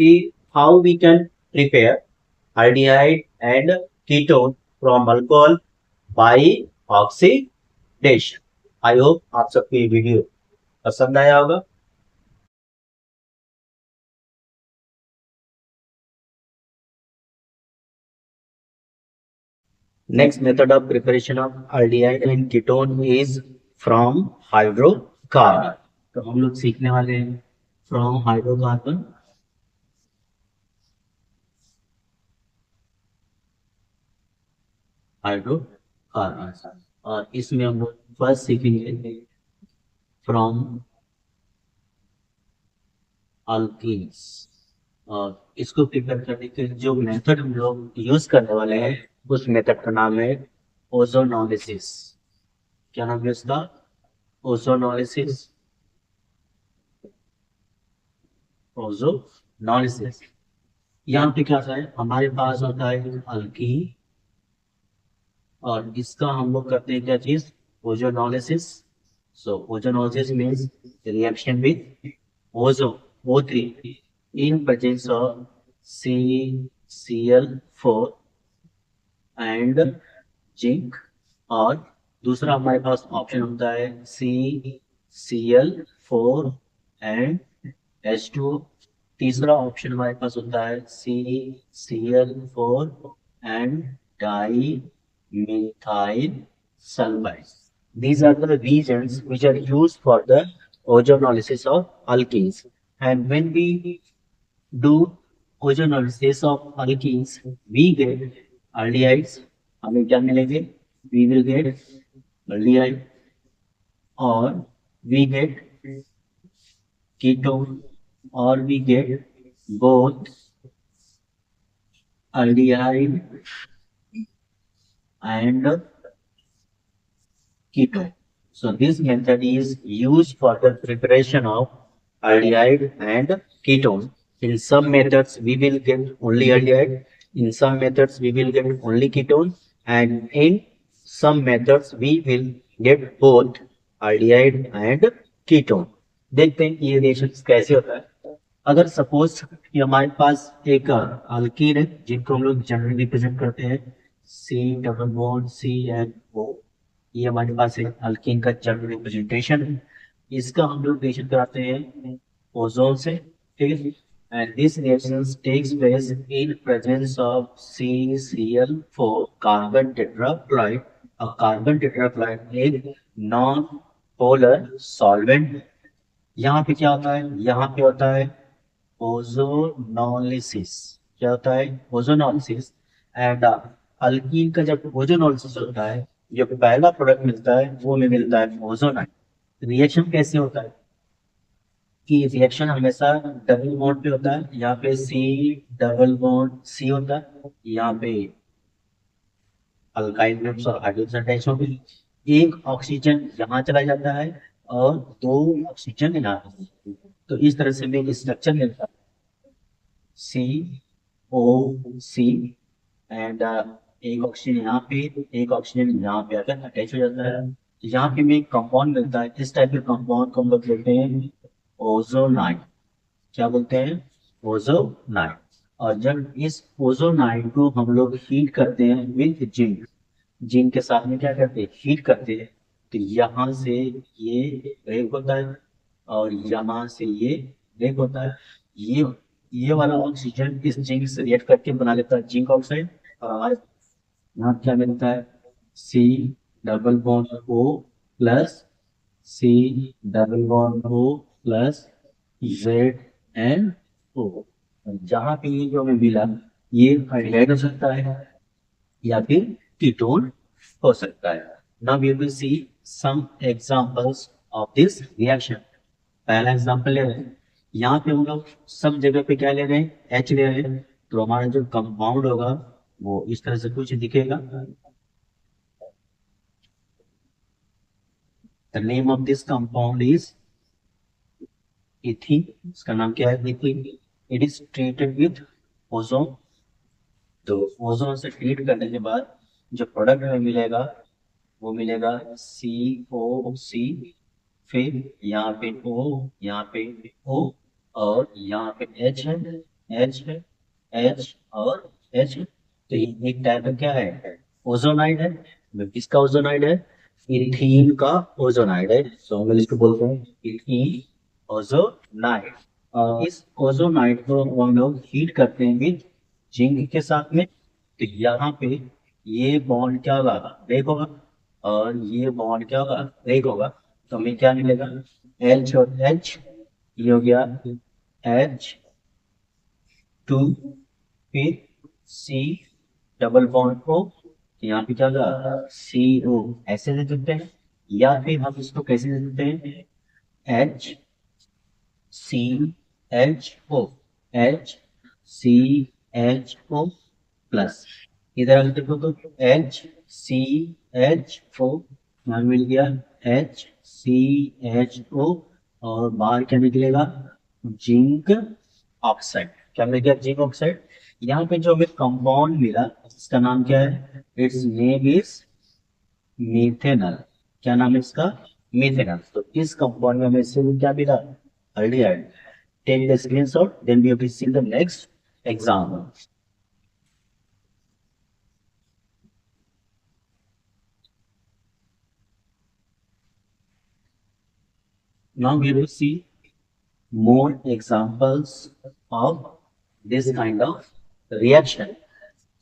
Speaker 1: how we can prepare aldehyde and ketone from alcohol by oxidation. I hope आप सबको ये वीडियो पसंद आया होगा। Next method of preparation of aldehyde and ketone is from hydrocarbon। तो हम लोग सीखने वाले हैं from hydrocarbon। हाइड्रोकार्बन, और इसमें हम लोग फर्स्ट सीखेंगे फ्रॉम अल्कीन्स। और इसको प्रिपेयर करने के जो मेथड हम लोग यूज करने वाले हैं उस मेथड का नाम है ओजोनोलिसिस। क्या नाम है इसका? ओजोनोलिसिस। ओजोनोलिसिस। यहाँ पे क्या होता है? हमारे पास होता है अल्कीन और इसका हम लोग करते हैं क्या चीज? Ozonolysis. So ozonolysis means reaction with ozone O3 in presence of CCl4 and zinc. और दूसरा हमारे पास ऑप्शन होता है CCl4 एंड H2। तीसरा ऑप्शन हमारे पास होता है CCl4 and di methyl sulfide। These are the reagents which are used for the ozonolysis of alkenes. And when we do ozonolysis of alkenes, we get aldehydes। हमें क्या मिलेंगे? We will get aldehyde or we get ketone or we get both aldehyde and ketone. So this method is used for the preparation of aldehyde and ketone. In some methods we will get only aldehyde, in some methods we will get only ketone, and in some methods we will get both aldehyde and ketone. देखते हैं कि ये रिएक्शन कैसे होता है। अगर सपोज कि हमारे पास एक अल्कीन है जिनको हम लोग जनरली रिप्रेजेंट करते हैं C double bond C and O. ये हमारे पास एक अल्कीन का जनरल रिप्रेजेंटेशन है। इसका हम लोग रिएक्शन कराते हैं ओजोन से, ठीक है। And this reaction takes place in presence of CCl4 carbon tetrachloride. Carbon tetrachloride एक नॉन पोलर सॉल्वेंट। यहाँ पे क्या होता है, यहाँ पे होता है ओजोनोलिसिस। क्या होता है, ओजोनोलिसिस। एंड अल्कीन का जब ओजोनोलिसिस होता है, जो पहला प्रोडक्ट मिलता है वो में मिलता है ओजोनाइड। रिएक्शन कैसे होता है कि रिएक्शन हमेशा डबल बॉन्ड पे होता है। यहाँ पे सी डबल बॉन्ड सी होता है, यहाँ पे अल्काइल ग्रुप्स और हाइड्रोजन अटैच हो गई। एक ऑक्सीजन यहाँ चला जाता है और दो ऑक्सीजन यहाँ। तो इस तरह से हमें स्ट्रक्चर मिलता है COC। एंड एक ऑक्सीजन यहाँ पे, एक ऑक्सीजन यहाँ पे आकर अटैच हो जाता है। तो यहाँ पे हमें एक कंपाउंड मिलता है। इस टाइप के कंपाउंड को हम लोग बोलते हैं ओजोनाइड। क्या बोलते हैं, ओजोनाइड। और जब इस ओजोनाइड को हम लोग हीट करते हैं विद जिंक, जिंक के साथ में क्या करते हैं, हीट करते हैं, तो यहाँ से ये ब्रेक होता है और यहाँ से ये ब्रेक होता है। ये वाला ऑक्सीजन इस जिंक से रिएक्ट करके बना लेता है जिंक ऑक्साइड। और हमारे यहाँ क्या मिलता है, C double bond O plus C double bond O plus ZnO। जहाँ पे ये जो हमें मिला, ये हाइड्राइड हो सकता है या फिर कीटोन हो सकता है। Now we will see some examples of this reaction. पहला एग्जांपल ले रहे हैं, यहाँ पे हम लोग सब जगह पे क्या ले रहे हैं, H ले रहे हैं। तो हमारा जो कंपाउंड होगा वो इस तरह से कुछ दिखेगा। The name of this compound is ethene. इसका नाम क्या है, ethene. It is treated with ozone. तो ओजोन से ट्रीट करने के बाद जो प्रोडक्ट हमें मिलेगा वो मिलेगा COC। फिर यहाँ पे O, यहाँ पे O, और यहाँ पे H है, H है, H और H है। तो ये एक टाइप का क्या है, ओजोनाइड है। किसका ओजोनाइड है, इथीन का ओजोनाइड है। सो हम लोग इसको बोलते हैं इथीन ओजोनाइड। और इस ओजोनाइड को हम लोग हीट करते हैं विद जिंक के साथ में। तो यहाँ पे ये बॉन्ड क्या होगा, ब्रेक होगा, और ये बॉन्ड क्या होगा, ब्रेक होगा। तो हमें क्या मिलेगा, H और H, ये हो गया H2। फिर C डबल बॉन्ड O, यहाँ पे क्या होगा CO। ऐसे दे देते हैं, या फिर हम इसको कैसे दे देते हैं, HCHO, HCHO प्लस। इधर अगर देखो तो HCHO, यहाँ मिल गया HCHO, और बाहर क्या निकलेगा, जिंक ऑक्साइड। क्या मिल गया, जिंक ऑक्साइड। यहाँ पे जो हमें कंपाउंड मिला इसका नाम क्या है, इट्स नेम इज मीथेनॉल। क्या नाम है इसका, मीथेनॉल। तो इस कंपाउंड में हमें से क्या मिला, aldehyde. Take the screenshot, then we have to see the next example. Now we will see more examples of this kind of reaction.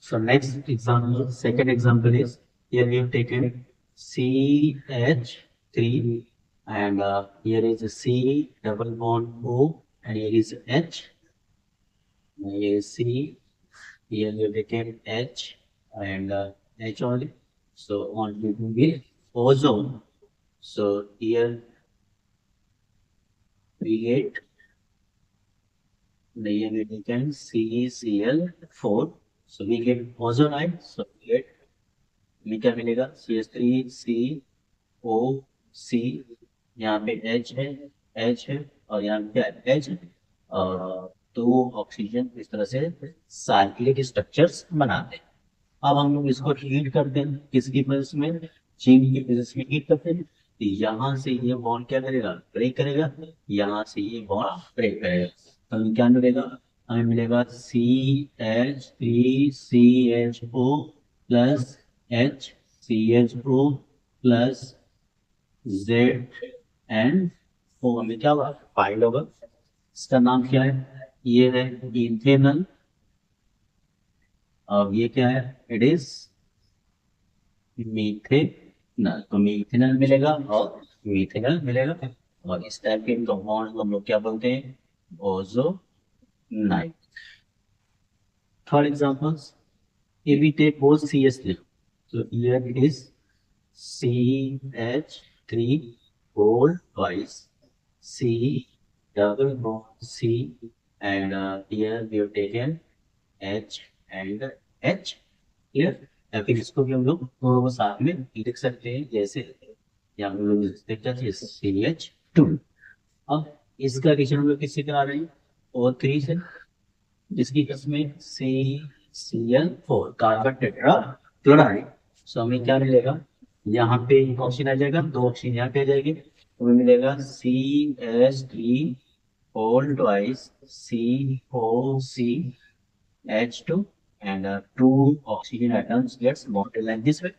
Speaker 1: So next example, second example is, here we have taken CH3, and here is a C double bond O, and here is H, and here is C, here we have taken H, and H only. So on to with ozone. So here we get, here we taken CCl4. So we get ozonide. So we get, हमें क्या मिलेगा, CH3COC। यहाँ पे H है, H है, और यहाँ पे क्या है, H है। और दो ऑक्सीजन इस तरह से साइक्लिक स्ट्रक्चर्स बनाते हैं। अब हम लोग इसको हीट करते हैं, किसकी प्रेजेंस में, जिंक की प्रेजेंस में हीट करते हैं। यहाँ से ये बॉन्ड क्या करेगा, ब्रेक करेगा, यहाँ से ये बॉन्ड ब्रेक करेगा, तो हमें क्या मिलेगा, हमें मिलेगा CH3CHO plus HCHO plus ZNO, हमें क्या होगा, फाइंड होगा। इसका नाम क्या है, ये है इथेनॉल, और ये क्या है, इट इज मीथेनॉल। तो मीथेनॉल मिलेगा और मीथेनॉल मिलेगा, और इस टाइप के कंपाउंड को हम लोग क्या बोलते हैं, ozonide. Third examples, if we take both CH3, so here it is CH3 whole twice, C double bond C, and here we have taken H and H, clear। या फिर इसको भी हम लोग वो साथ में लिख सकते हैं, जैसे यहाँ हम लोग देखते हैं CH2। अब इसका रिएक्शन हम लोग किससे करा रहे हैं, O3 से, जिसकी किस्में CCl4 कार्बन टेट्रा क्लोराइड। सो हमें क्या मिलेगा, यहाँ पे ऑक्सीजन आ जाएगा, 2 ऑक्सीजन यहाँ पे आ जाएगी, तो हमें मिलेगा CH3 whole twice COCH2 and 2 oxygen atoms gets bonded like this way.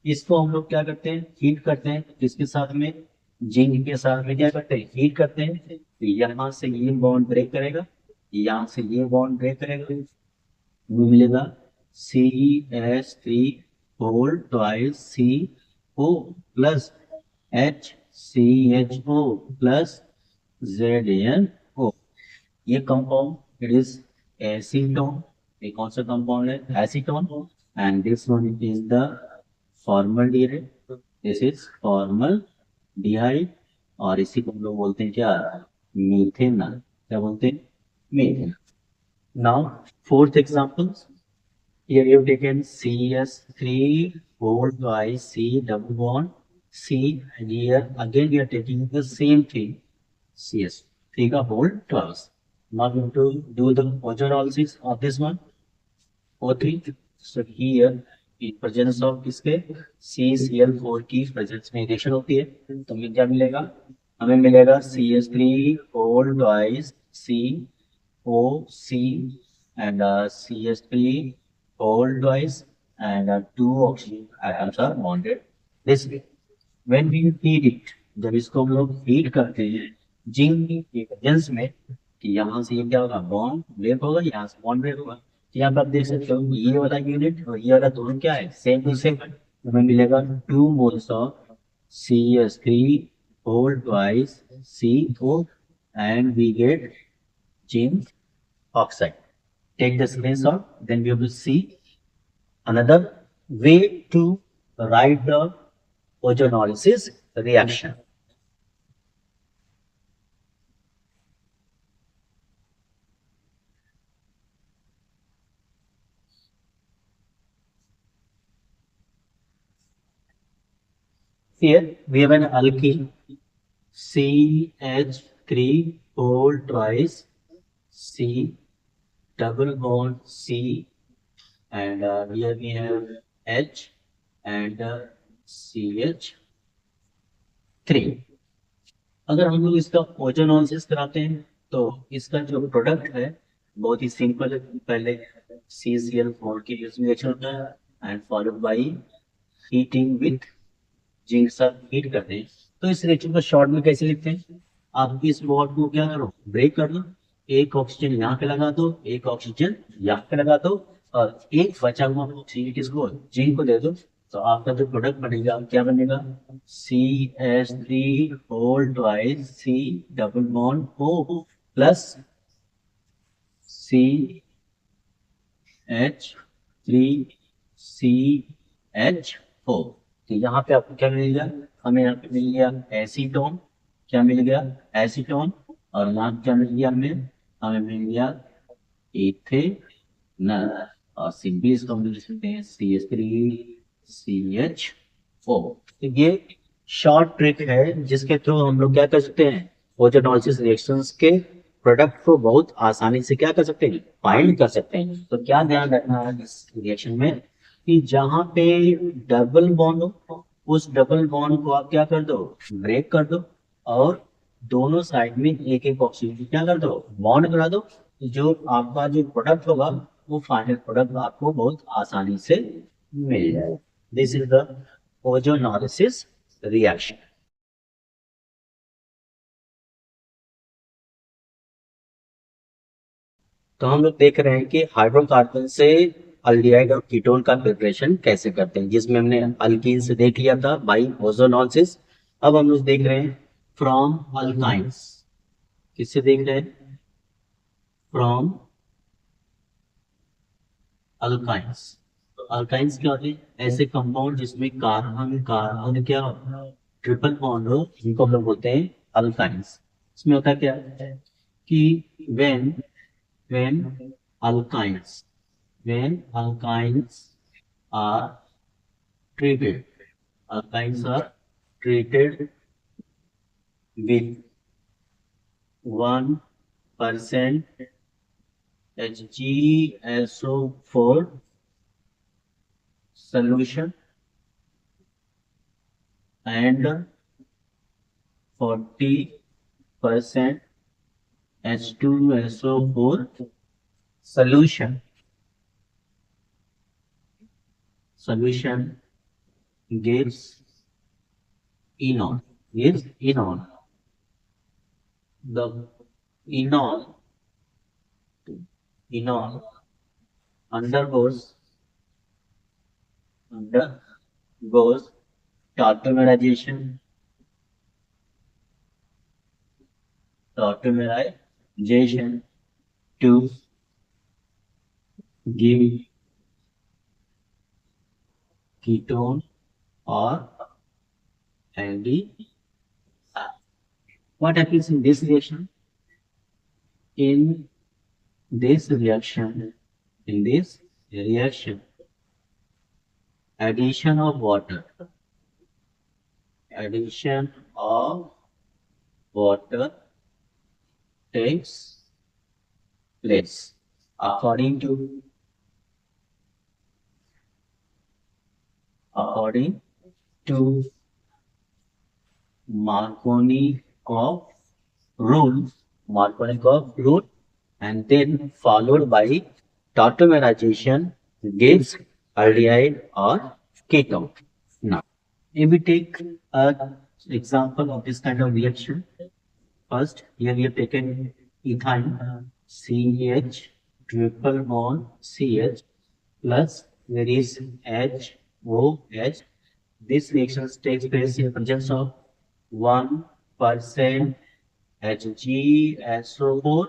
Speaker 1: इसको हम लोग क्या करते हैं, हीट करते हैं, किसके साथ में, जिंक के साथ में क्या करते हैं, हीट करते हैं। तो यहाँ से ये बॉन्ड ब्रेक करेगा, यहाँ से ये बॉन्ड ब्रेक करेगा, मिलेगा CH3 whole twice CO plus HCHO plus ZNO। ये कंपाउंड इट इज एसीटोन, ये कौन सा कंपाउंड है, acetone, and this one is the formaldehyde, this is formaldehyde, और इसी को हम लोग बोलते हैं क्या, मीथेनॉल, क्या बोलते हैं, methanol. Now, fourth example, here you have taken CS3 whole twice C double bond C, and here again we are taking the same thing, CS3 का whole twice. Now we have to do the ozonolysis of this one, O3. So here in presence of किसके, CCl4 की presence में रिएक्शन होती है, तो हमें क्या मिलेगा, हमें मिलेगा CH3 whole twice C OC and CH3 whole twice, and 2 oxygen atoms are bonded this way. When we heat it, जब इसको हम लोग हीट करते हैं जिंक के प्रेजेंस में, कि यहाँ से ये क्या होगा, बॉन्ड ब्रेक होगा, यहाँ से बॉन्ड ब्रेक होगा। तो यहाँ पर आप देख सकते हो ये वाला यूनिट और ये वाला दोनों क्या है, सेम टू सेम। हमें मिलेगा 2 moles of CH3 whole twice CO, and we get zinc oxide. Take the screenshot, then we will see another way to write the ozonolysis reaction. Here we have an alkene CH3 whole twice C double bond C, and here we have H and CH3। अगर हम लोग इसका ओजोनोलिसिस कराते हैं तो इसका जो प्रोडक्ट है बहुत ही सिंपल है, पहले CCl4 की रिएक्शन होता है and followed by heating with zinc, साथ हीट करते हैं। तो इस रिएक्शन को शॉर्ट में कैसे लिखते हैं, आप इस बॉन्ड को क्या करो, ब्रेक कर दो, एक ऑक्सीजन यहाँ पे लगा दो, एक ऑक्सीजन यहाँ पे लगा दो, और एक बचा हुआ ऑक्सीजन किसको, जिंक को दे दो। तो आपका जो प्रोडक्ट बनेगा क्या बनेगा, CH3 whole twice C double bond O plus CH3CH4। तो यहाँ पे आपको क्या मिल गया, हमें यहाँ पे मिल गया एसीटोन, क्या मिल गया, एसीटोन, और यहाँ क्या मिल गया, हमें हमें मिल गया इथेनॉल, और सिंपली इसको हम लिख सकते हैं CH3CH4। तो ये शॉर्ट ट्रिक है जिसके थ्रू हम लोग क्या कर सकते हैं, ओजोनोलिसिस रिएक्शंस के प्रोडक्ट को बहुत आसानी से क्या कर सकते हैं, फाइंड कर सकते हैं। तो क्या ध्यान रखना है इस रिएक्शन में, कि जहां पे डबल बॉन्ड हो उस डबल बॉन्ड को आप क्या कर दो, ब्रेक कर दो, और दोनों साइड में एक एक ऑक्सीजन क्या कर दो, बॉन्ड करा दो। जो आपका जो प्रोडक्ट होगा वो फाइनल प्रोडक्ट आपको बहुत आसानी से मिल जाए। This is the ozonolysis reaction. तो हम लोग देख रहे हैं कि हाइड्रोकार्बन से अल्डिहाइड और कीटोन का प्रिपरेशन कैसे करते हैं, जिसमें हमने अल्कीन से देख लिया था बाई ओजोनॉलिसिस। अब हम लोग देख रहे हैं फ्रॉम अल्काइंस। किससे देख रहे हैं, फ्रॉम अल्काइंस। तो अल्काइंस क्या होते हैं, ऐसे कंपाउंड जिसमें कार्बन कार्बन क्या ट्रिपल बॉन्ड हो, इनको हम लोग बोलते हैं अल्काइंस। इसमें होता क्या है कि when when alkynes when alkynes are treated, alkynes are treated with 1% HgSO4 solution and 40% H2SO4 solution gives enol. Gives enol. The enol enol undergoes undergoes tautomerization tautomerization to give ketone or aldehyde. What happens in this reaction? In this reaction, in this reaction, addition of water, addition of water takes place according to Markovnikov rule, Markovnikov rule, and then followed by tautomerization gives aldehyde or ketone. Now, if we take an example of this kind of reaction, first here we have taken ethyne CH triple bond CH plus there is HOH. This reaction takes place in presence of 1% HgSO4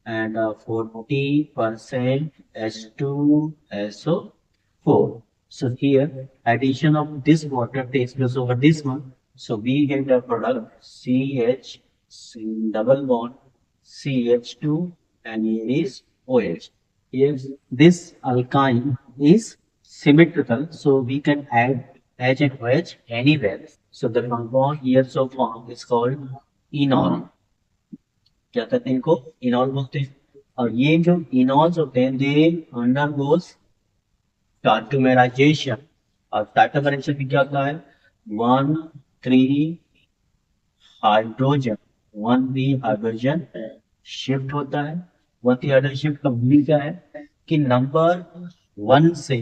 Speaker 1: and 40% H2SO4. So here addition of this water takes place over this one. So we get the product CH double bond CH2 and here is OH. Here this alkyne is symmetrical, so we can add H and OH anywhere. So the compound here so formed is called enol. क्या कहते हैं इनको, इनॉल बोलते हैं। और ये जो इनॉल्स होते हैं दे अंडरगोस टार्टोमेराइजेशन। और टार्टोमेराइजेशन में क्या होता है, one three hydrogen one three hydrogen shift होता है। वन थ्री हाइड्रोजन शिफ्ट का मीनिंग क्या है कि नंबर वन से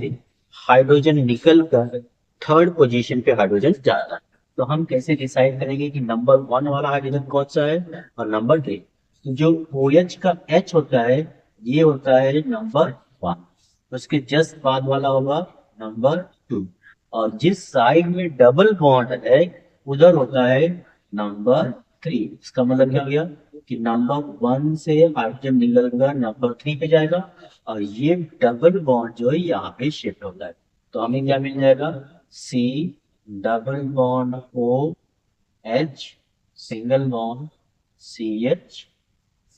Speaker 1: हाइड्रोजन निकल कर थर्ड पोजीशन पे हाइड्रोजन जाता है। तो हम कैसे डिसाइड करेंगे कि नंबर वन वाला हाइड्रोजन कौन सा है और नंबर थ्री। जो OH का H होता है ये होता है नंबर वन, उसके जस्ट बाद वाला होगा नंबर टू, और जिस साइड में डबल बॉन्ड है उधर होता है नंबर थ्री। इसका मतलब क्या हो गया कि नंबर वन से हाइड्रोजन निकल कर नंबर थ्री पे जाएगा और ये डबल बॉन्ड जो है यहाँ पे शिफ्ट होता है। तो हमें क्या मिल जाएगा, C double bond OH single bond CH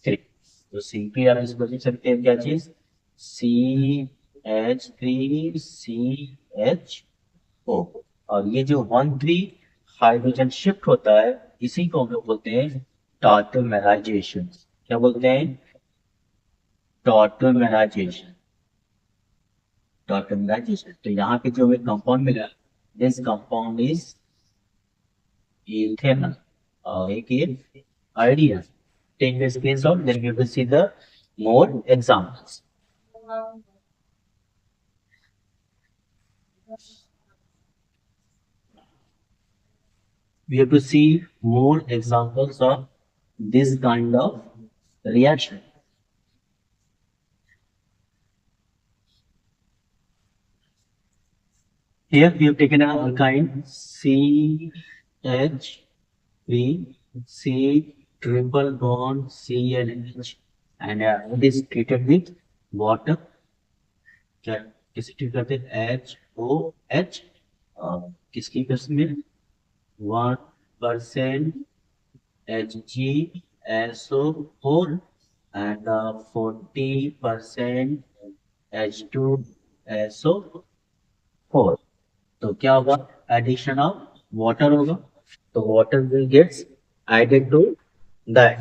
Speaker 1: three. तो CP आप इसको लिख सकते हैं क्या चीज, CH3CHO। और ये जो वन थ्री हाइड्रोजन शिफ्ट होता है इसी को हम लोग बोलते हैं टॉटोमेराइजेशन। क्या बोलते हैं, टॉटोमेराइजेशन। टॉटोमेराइजेशन। तो यहाँ पे जो हमें कंपाउंड मिला This compound is ethanol. एक idea. Take the screenshot, then we will see the more examples. We have to see more examples of this kind of reaction. Here we have taken an alkyne CH3 C triple bond CNH and it is treated with water. क्या किसे ट्रीट करते हैं HOH किसकी केस में 1% HgSO4 and 40% H2SO4. तो क्या होगा एडिशन ऑफ वाटर होगा तो water will gets added to that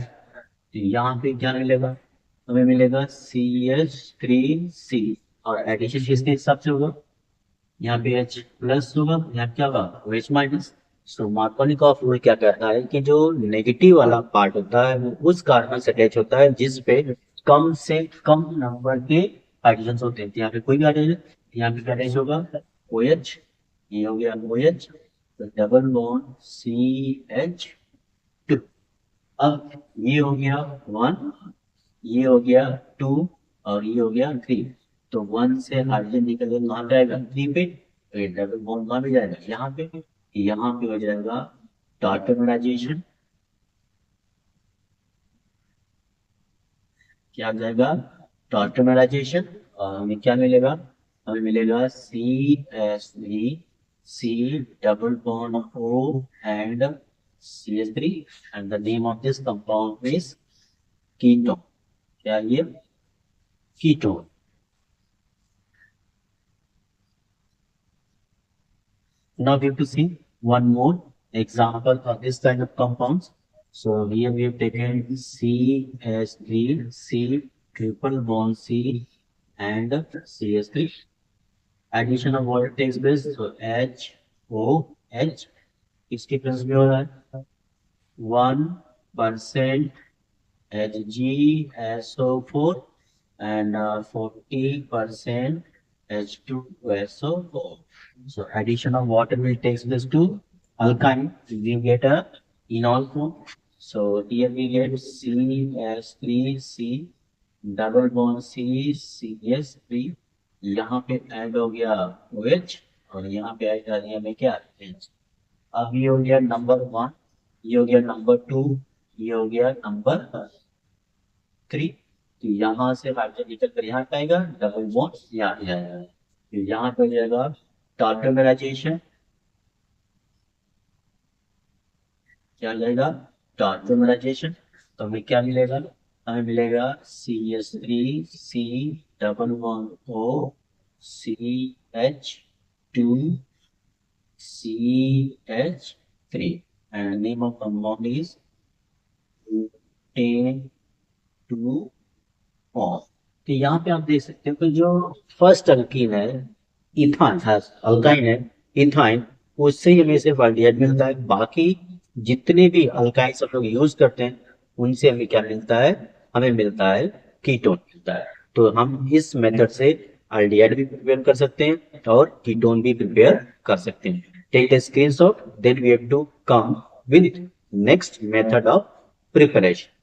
Speaker 1: तो यहाँ पे क्या मिलेगा हमें मिलेगा CH3C और एडिशन किसके हिसाब से होगा यहाँ पे H प्लस होगा यहाँ क्या होगा OH minus so Markovnikov rule क्या कहता है कि जो नेगेटिव वाला पार्ट होता है वो उस कार्बन से अटैच होता है जिस पे कम से कम नंबर के हाइड्रोजन होते हैं यहाँ पे कोई भी हाइड्रोजन यहाँ पे क्या अटैच होगा OH ये हो गया OH तो डबल बॉन्ड CH2 अब ये हो गया 1 ये हो गया 2 और ये हो गया 3 तो 1 से हाइड्रोजन निकल के कहाँ जाएगा 3 पे तो ये डबल बॉन्ड कहाँ पे जाएगा यहाँ पे हो जाएगा टॉटमराइजेशन क्या आ जाएगा टॉटमराइजेशन और हमें क्या मिलेगा हमें मिलेगा CH3C double bond O and CH3 and the name of this compound is ketone क्या ये ketone now we have to see one more example of this kind of compounds so here we have taken CH3C triple bond C and CH3 addition of water takes place so HOH इसकी प्रेजेंस में हो रहा है 1% HgSO4 and 40% H2SO4. So addition of water will take place to alkyne. We get a enol form. So here we get CH3C double bond CCS3 यहाँ पे ऐड हो गया OH और यहाँ पे ऐड कर दिया हमें क्या H अब ये हो गया नंबर 1 ये हो गया नंबर 2 ये हो गया नंबर 3 तो यहाँ से हाइड्रोजन निकल कर यहाँ पे आएगा डबल बॉन्ड यहाँ पे जाएगा तो यहाँ पे हो जाएगा टॉटमराइजेशन क्या जाएगा टॉटमराइजेशन तो हमें क्या मिलेगा हमें मिलेगा CH3C double bond O CH2 CH3 and name of compound is Butane2O तो यहाँ पे आप देख सकते हो कि जो फर्स्ट अल्कीन है इथान अल्काइन है इथाइन उससे ही हमें सिर्फ एल्डिहाइड मिलता है बाकी जितने भी अल्काइंस हम लोग यूज करते हैं उनसे हमें क्या मिलता है हमें मिलता है कीटोन मिलता है तो हम इस मेथड से एल्डिहाइड भी प्रिपेयर कर सकते हैं और कीटोन भी प्रिपेयर कर सकते हैं take the screenshot then we have to come with next method of preparation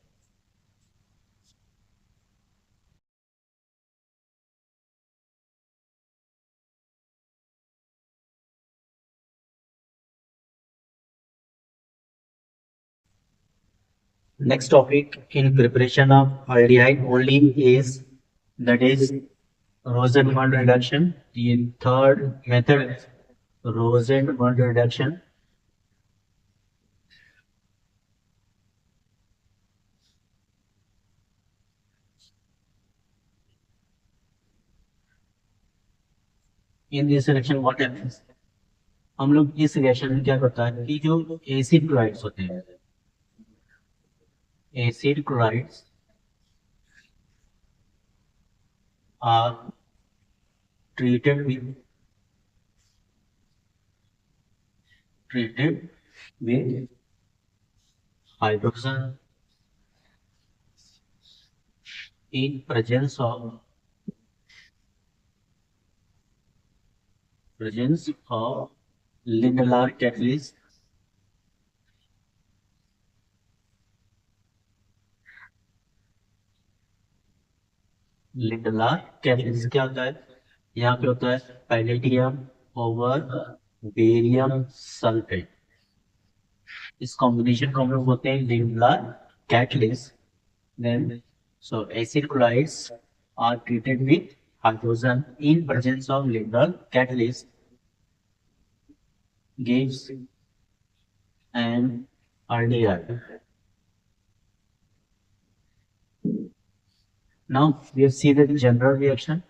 Speaker 1: Next topic in preparation of aldehyde only is that is Rosenthal reduction. The third method Rosenthal reduction. In this reaction what happens? हम लोग इस रिएक्शन में क्या करता है कि जो एसिड क्लोराइड्स होते हैं acid chlorides are treated with treated with hydrogen in presence of Lindelar catalyst. Lindelar catalyst क्या होता है? यहाँ पे होता है पैलेडियम ओवर बेरियम सल्फेट। इस कॉम्बिनेशन को हम लोग बोलते हैं Lindlar catalyst. Then, so acid chlorides are treated with hydrogen in presence of Lindlar catalyst gives an aldehyde. Now we see the general reaction.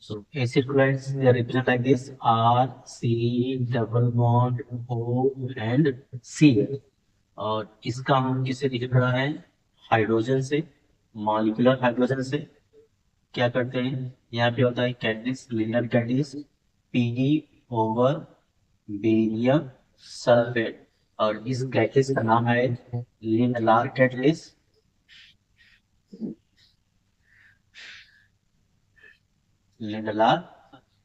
Speaker 1: So acid chlorides they are represented like this: R, C, double bond, O and C. और इसका हम किससे लिख रहा है? हाइड्रोजन से, मॉलिक्यूलर हाइड्रोजन से। क्या करते हैं? यहाँ पे होता है catalyst, Lindner catalyst, Pg over barium sulphate, और इस कैटलिस्ट का नाम है लिंडलार कैटलिस्ट। लिंडलार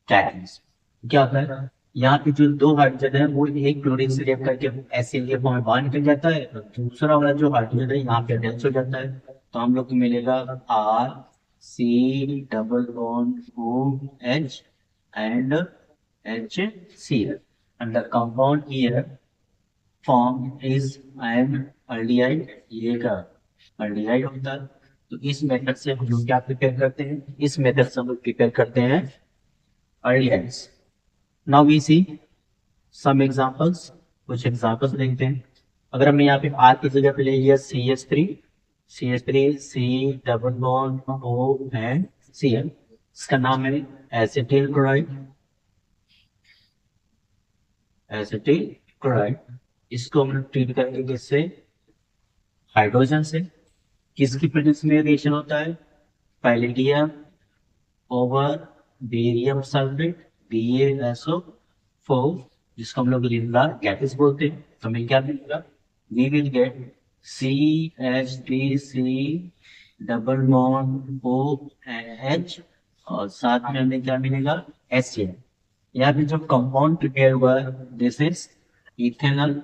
Speaker 1: कैटलिस्ट क्या होता है? यहाँ पे जो दो हाइड्रोजन है वो एक क्लोरीन से रिएक्ट करके एसिड के फॉर्म में बाहर निकल जाता है, और दूसरा वाला जो हाइड्रोजन है यहाँ पे अटैच हो जाता है। तो हम लोग को मिलेगा R C double bond O H and H C, and the compound here form is an aldehyde. ये का अल्डिहाइड होता है। तो इस मेथड से हम लोग क्या प्रिपेयर करते हैं? इस मेथड से हम लोग प्रिपेयर करते हैं aldehydes. Now we see some examples. कुछ एग्जांपल्स देखते हैं। अगर हमने यहाँ पे R की जगह पे ले लिया CH3 C double bond O and Cl, इसका नाम है एसिटिल क्लोराइड। इसको हम लोग ट्रीट करेंगे किससे? हाइड्रोजन से। किसकी प्रेजेंस में रिएक्शन होता है? Palladium over barium sulphate BaSO4, जिसको हम लोग लिंडलार कैटलिस्ट बोलते हैं। तो हमें क्या मिलेगा? We will get CH3C double bond OH, और साथ में हमें क्या मिलेगा? HCl। यहाँ पे जो कंपाउंड प्रिपेयर हुआ है दिस इज इथेनॉल।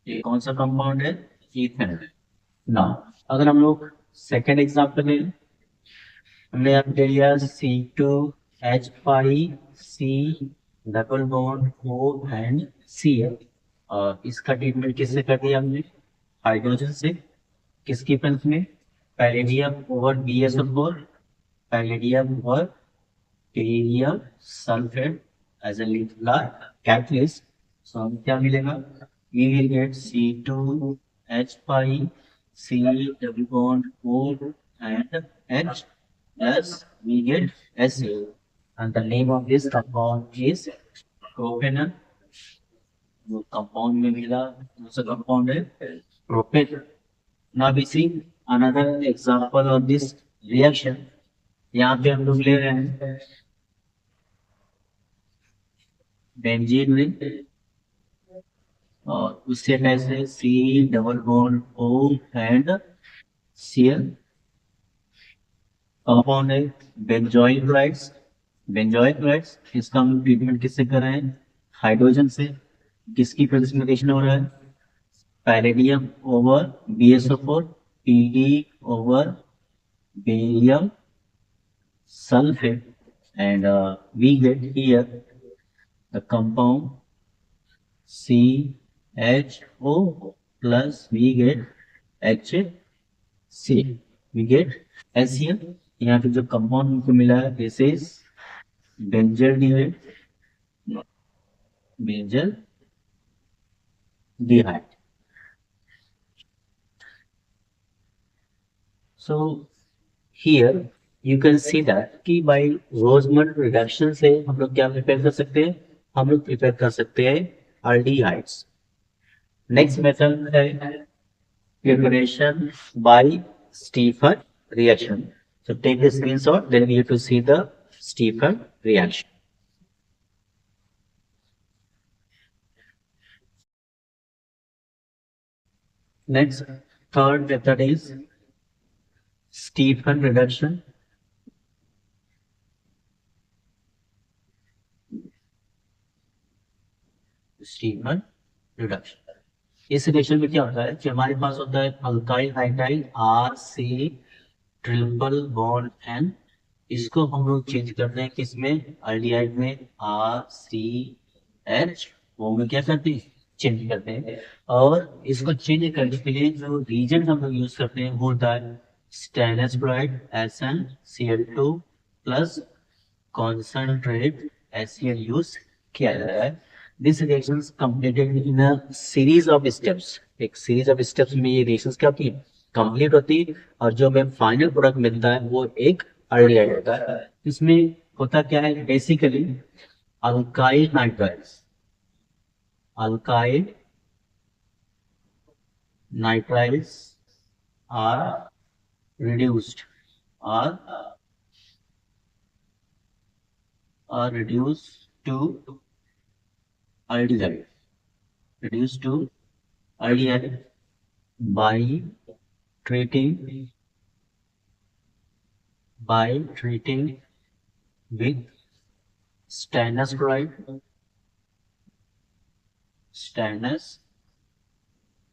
Speaker 1: ये कौन सा कंपाउंड है? इथेनॉल। ना अगर हम लोग सेकेंड एग्जाम्पल ले, हमने यहाँ पे लिया C2H5C double bond O and Cl, और इसका ट्रीटमेंट किससे कर दिया हमने? हाइड्रोजन से। किसकी प्रेजेंस में? Palladium over BaSO4, palladium over barium sulphate as a Lindlar catalyst. So हमें क्या मिलेगा? We will get C2H5C double bond O and H plus we get HCl, and the name of this compound is propanol। जो कंपाउंड में मिला दूसरा कंपाउंड है propane. Now we see another example of this reaction। यहाँ पे हम लोग ले रहे हैं बेंजीन रिंग, और उससे कैसे C double bond O and Cl। Compound है बेंजोइल क्लोराइड्स। इसका हम ट्रीटमेंट किससे कर रहे हैं? हाइड्रोजन से। किसकी प्रेजेंटेशन हो रहा है? Palladium over BaSO4 Pd over barium sulphate, and we get here the compound CHO plus we get HC, we get HCl। यहाँ पे जो कंपाउंड हमको मिला है this is benzaldehyde. So here you can see that कि by रोजमर्ड रिडक्शन से हम लोग क्या प्रिपेयर कर सकते हैं? हम लोग प्रिपेयर कर सकते हैं aldehydes। नेक्स्ट मेथड है preparation by Stephan reaction। So take the screenshot, then we have to see the Stephan reaction। Next third method is Stephen reduction. Stephen reduction, इस रिएक्शन में क्या होता है कि हमारे पास होता है alkyl hydride RC triple bond N, इसको हम लोग चेंज करते हैं किसमें, एल्डिहाइड में RCH, वो में क्या करते हैं, चेंज करते हैं। और इसको चेंज करने के लिए जो रीजन हम लोग यूज करते हैं वो होता है stainless chloride SnCl2 plus concentrate HCl use किया जाता है। This reaction completed in a series of steps, एक सीरीज ऑफ स्टेप्स में ये रिएक्शंस क्या होती है, कंप्लीट होती है। और जो हमें फाइनल प्रोडक्ट मिलता है वो एक एल्डिहाइड होता है। इसमें होता क्या है basically, alkyl nitriles, alkyl nitriles are reduced are reduced to aldehyde, reduced to aldehyde by treating with stannous chloride, stannous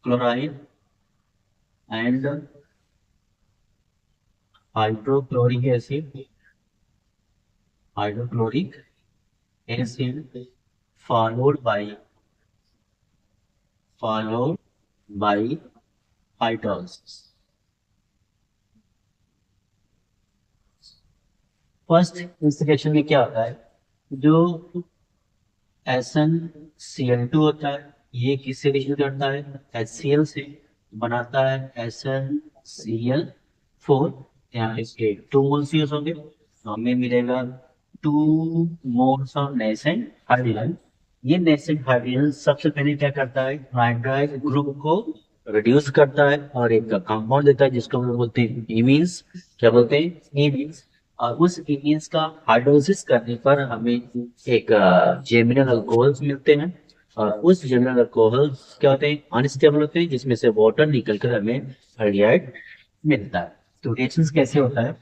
Speaker 1: chloride and hydrochloric acid, hydrochloric acid followed by hydrolysis। First इस रिएक्शन में क्या होता है, जो SnCl2 होता है ये किससे रिएक्शन करता है, HCl से, बनाता है SnCl4। यहाँ पे इसके 2 मोल्स यूज होंगे तो हमें मिलेगा 2 मोल्स ऑफ नेसेंट हाइड्रोजन। ये नेसेंट हाइड्रोजन सबसे पहले क्या करता है, नाइट्राइल ग्रुप को रिड्यूस करता है और एक कंपाउंड देता है जिसको हम लोग बोलते हैं इमीन्स। क्या बोलते हैं, इमीन्स। और उस इमीन्स का हाइड्रोलिसिस करने पर हमें एक जेमिनल अल्कोहल्स मिलते हैं। और उस जेमिनल अल्कोहल्स क्या होते हैं, अनस्टेबल होते हैं, जिसमें से वाटर निकलकर हमें एल्डिहाइड मिलता है। तो रिएक्शंस कैसे होता है,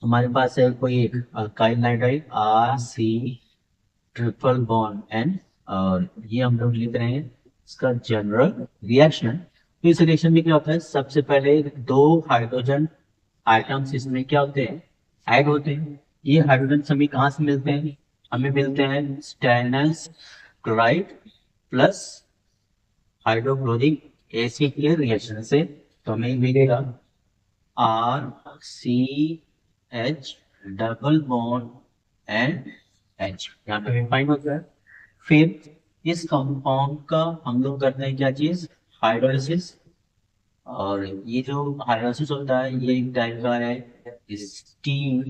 Speaker 1: हमारे पास है कोई एक alkyl nitride RC triple bond N, और ये हम लोग लिख रहे हैं इसका जनरल रिएक्शन। तो इस रिएक्शन में क्या होता है, सबसे पहले 2 हाइड्रोजन आइटम्स इसमें क्या होते हैं, ऐड होते हैं। ये हाइड्रोजन हमें कहाँ से मिलते हैं, हमें मिलते हैं stainless chloride plus hydrochloric acid के रिएक्शन से। तो हमें मिलेगा RCH डबल बॉन्ड NH, यहाँ पे फाइंड होता है। फिर इस कंपाउंड का हम लोग करते हैं क्या चीज, हाइड्रोलिसिस। और ये जो हाइड्रोलिसिस होता है ये एक टाइप का है स्टीम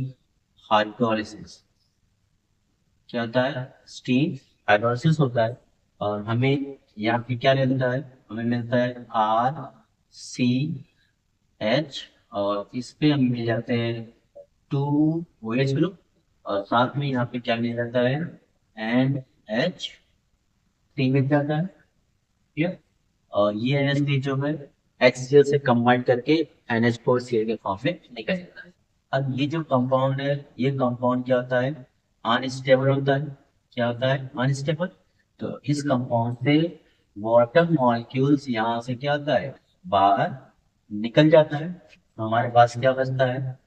Speaker 1: हाइड्रोलिसिस। क्या होता है, स्टीम हाइड्रोलिसिस होता है। और हमें यहाँ पे क्या मिलता है, हमें मिलता है RCH, और इस पे हमें मिल जाते हैं 2 OH ग्रुप, और साथ में यहाँ पे क्या मिल जाता है NH3 मिल जाता है। ठीक है, और ये NH3 जो है HCl से कंबाइन करके NH4Cl के फॉर्म में निकल जाता है। अब ये जो कंपाउंड है ये कंपाउंड क्या होता है, अनस्टेबल होता है। क्या होता है, अनस्टेबल। तो इस कंपाउंड से वाटर मॉलिक्यूल्स यहाँ से क्या होता है, बाहर निकल जाता है। तो हमारे पास क्या बचता है,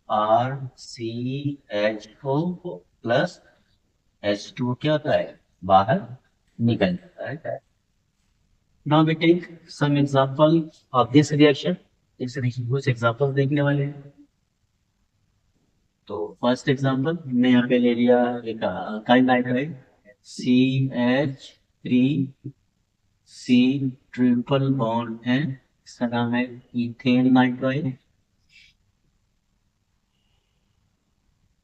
Speaker 1: RCH4 प्लस H2 क्या होता है, बाहर निकल जाता है। Now we take some example of this reaction। इस रिएक्शन को कुछ एग्जांपल देखने वाले हैं। तो फर्स्ट एग्जांपल हमने यहाँ पे ले लिया एक alkyl nitride CH3C triple bond है, इसका नाम है इथेन नाइट्राइड।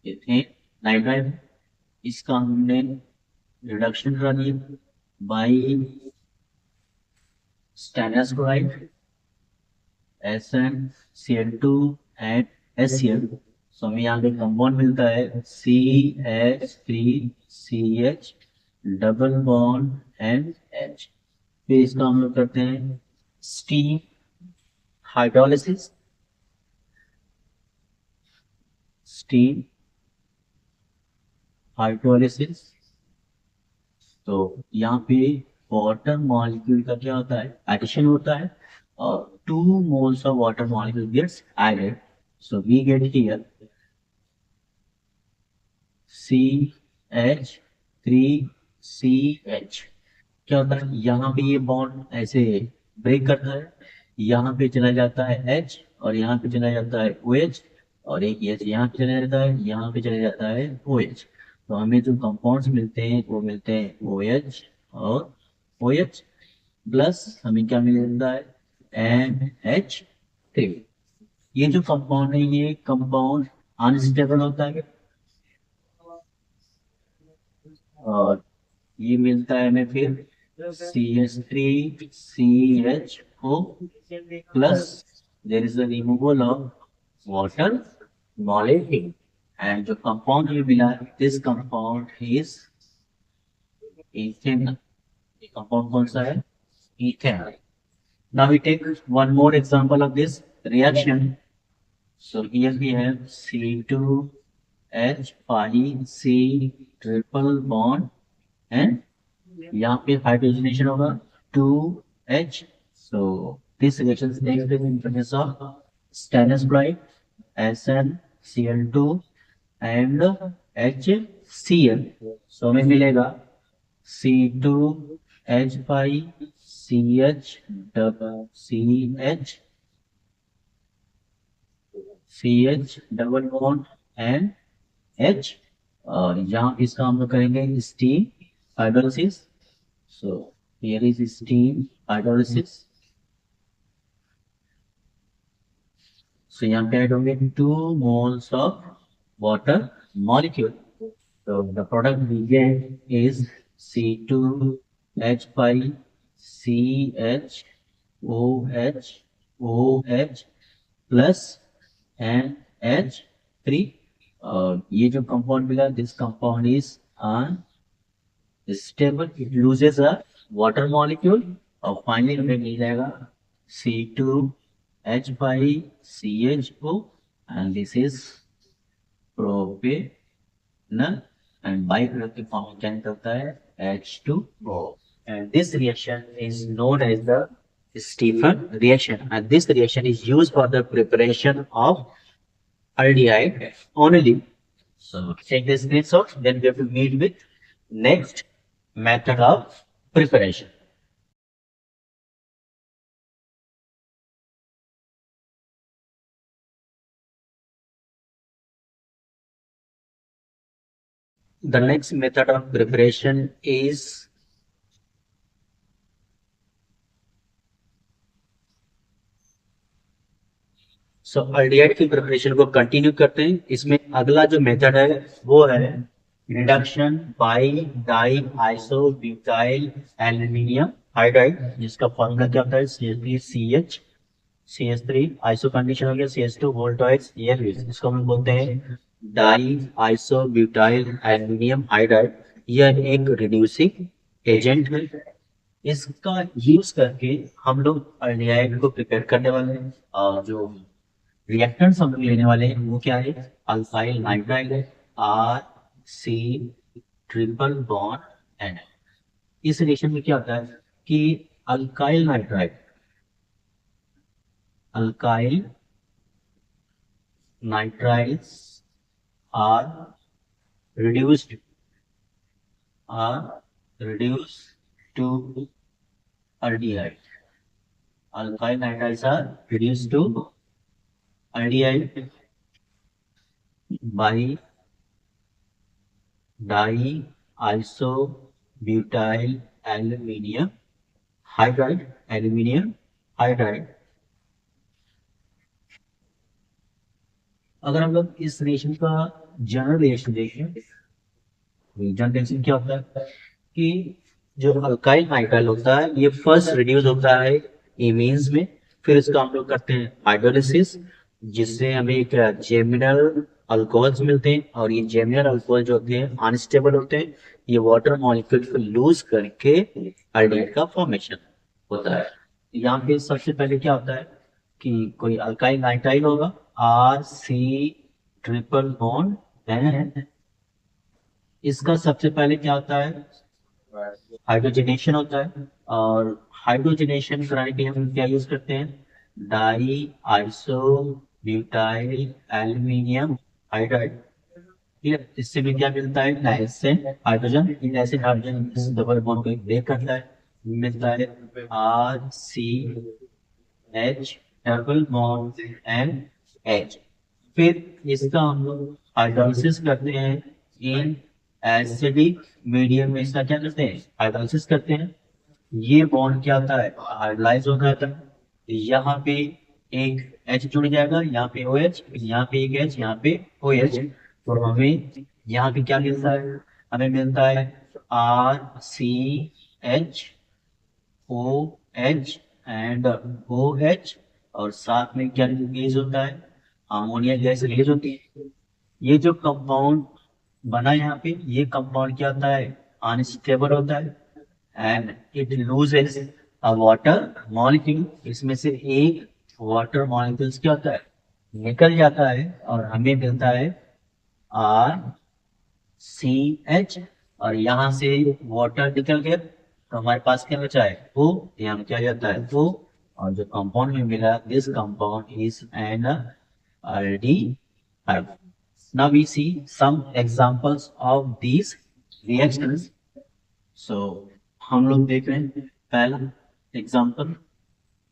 Speaker 1: इथेन नाइट्राइड, इसका हमने रिडक्शन करा दिया by stainless chloride SnCl2 and HCl। सो हमें यहाँ पे कंपाउंड मिलता है CH3CH डबल बॉन्ड NH। फिर इसका हम लोग करते हैं steam hydrolysis, steam hydrolysis। तो यहाँ पे वाटर मॉलिक्यूल का क्या होता है, एडिशन होता है, और 2 moles of water molecule gets added, so we get here CH3CH। क्या होता है, यहाँ पे ये बॉन्ड ऐसे ब्रेक करता है, यहाँ पे चला जाता है H और यहाँ पे चला जाता है OH, और एक H यहाँ पे चला जाता है, यहाँ पे चला जाता है OH। तो हमें जो कंपाउंड्स मिलते हैं वो मिलते हैं OH और OH प्लस हमें क्या मिलता है NH3। ये जो कंपाउंड है ये कंपाउंड अनस्टेबल होता है, और ये मिलता है हमें फिर CH3CHO plus there is a removal of water molecule, and जो कंपाउंड ये मिला दिस कंपाउंड इज इथेन। ये कंपाउंड कौन सा है, ethane. Now we take one more example of this reaction. So here we have C2H5C triple bond, and यहाँ पे हाइड्रोजनेशन होगा 2H। So this reaction is takes place in presence of stannous bride, SnCl2 and HCl। So हमें मिलेगा C2H5CH CH double bond and H, और यहाँ इसका हम लोग करेंगे steam hydrolysis. So here is steam hydrolysis. So यहाँ पे ऐड होंगे 2 moles ऑफ वाटर मॉलिक्यूल। तो the product we get is C2H5CHOH plus NH3। और ये जो कंपाउंड मिला this compound is unstable, it loses a water molecule, और फाइनली हमें मिल जाएगा C2H5CHO, and this is propanal, and by product form में क्या निकलता है H2O, and this reaction is known as the Stephan reaction, and this reaction is used for the preparation of aldehyde only. So take this screenshot, then we have to meet with next method of preparation. The next method of preparation is aldehyde की प्रिपरेशन को कंटिन्यू करते हैं। इसमें अगला जो मेथड है वो है reduction by di isobutyl aluminium hydride, जिसका फॉर्मूला क्या होता है CH3CH, CH3 आइसो कंडीशन हो गया, CH2 वोल्टाइल एयर, इसको हम बोलते हैं डाई आइसोब्यूटाइल एल्यूमिनियम हाइड्राइड। यह एक रिड्यूसिंग एजेंट है। इसका यूज करके हम लोग aldehyde को प्रिपेयर करने वाले हैं, और जो रिएक्टेंट्स हम लोग लेने वाले हैं वो क्या है, अल्काइल नाइट्राइड है, RC ट्रिपल बॉन्ड N। इस रिएक्शन में क्या होता है कि alkyl nitrides are reduced to aldehyde। Alkyl nitrides are reduced to aldehyde by diisobutyl aluminium hydride, अगर हम लोग इस रिएक्शन का जनरल रिएक्शन देखें, जनरल रिएक्शन क्या होता है कि जो अल्काइल नाइट्राइल होता है ये फर्स्ट रिड्यूस होता है इमीन्स में, फिर इसका हम लोग करते हैं हाइड्रोलिसिस, जिससे हमें एक जेमिनल अल्कोहल्स मिलते हैं, और ये जेमिनल अल्कोहल जो होते हैं अनस्टेबल होते हैं, ये वाटर मॉलिक्यूल को लूज करके aldehyde का फॉर्मेशन होता है। यहाँ पे सबसे पहले क्या होता है कि कोई अल्काइल नाइट्राइल होगा, आर सी ट्रिपल बॉन्ड है। इसका सबसे पहले क्या होता है, हाइड्रोजनेशन होता है। और हाइड्रोजनेशन कराने के लिए हम क्या यूज करते हैं, di iso butyl aluminium hydride. ठीक है, इससे भी क्या मिलता है, नाइट्रोजन हाइड्रोजन, इन ऐसे हाइड्रोजन इस डबल बॉन्ड को ब्रेक करता है, मिलता है R C H double bond N H. फिर इसका हम लोग हाइड्रोलिसिस करते हैं इन एसिडिक मीडियम में। इसका क्या करते हैं, हाइड्रोलिसिस करते हैं। ये बॉन्ड क्या होता है, हाइड्रोलाइज हो जाता है। यहाँ पे एक H जुड़ जाएगा, यहाँ पे OH, यहाँ पे एक H, यहाँ पे OH। तो हमें यहाँ पे क्या मिलता है, हमें मिलता है RCH OH एंड OH। और साथ में क्या रिलीज होता है, अमोनिया गैस रिलीज होती है। ये जो कंपाउंड बना है यहाँ पे, ये कंपाउंड क्या होता है, अनस्टेबल होता है and it loses a water molecule. इसमें से एक वाटर मॉलिक्यूल्स क्या होता है, निकल जाता है और हमें मिलता है RCH। और यहाँ से वाटर निकल गया तो हमारे पास क्या बचा है, वो यहाँ क्या जाता है वो। और जो कंपाउंड में मिला, this compound is an aldehyde. Now we see some examples of these reactions. So हम लोग देख रहे हैं पहला एग्जाम्पल,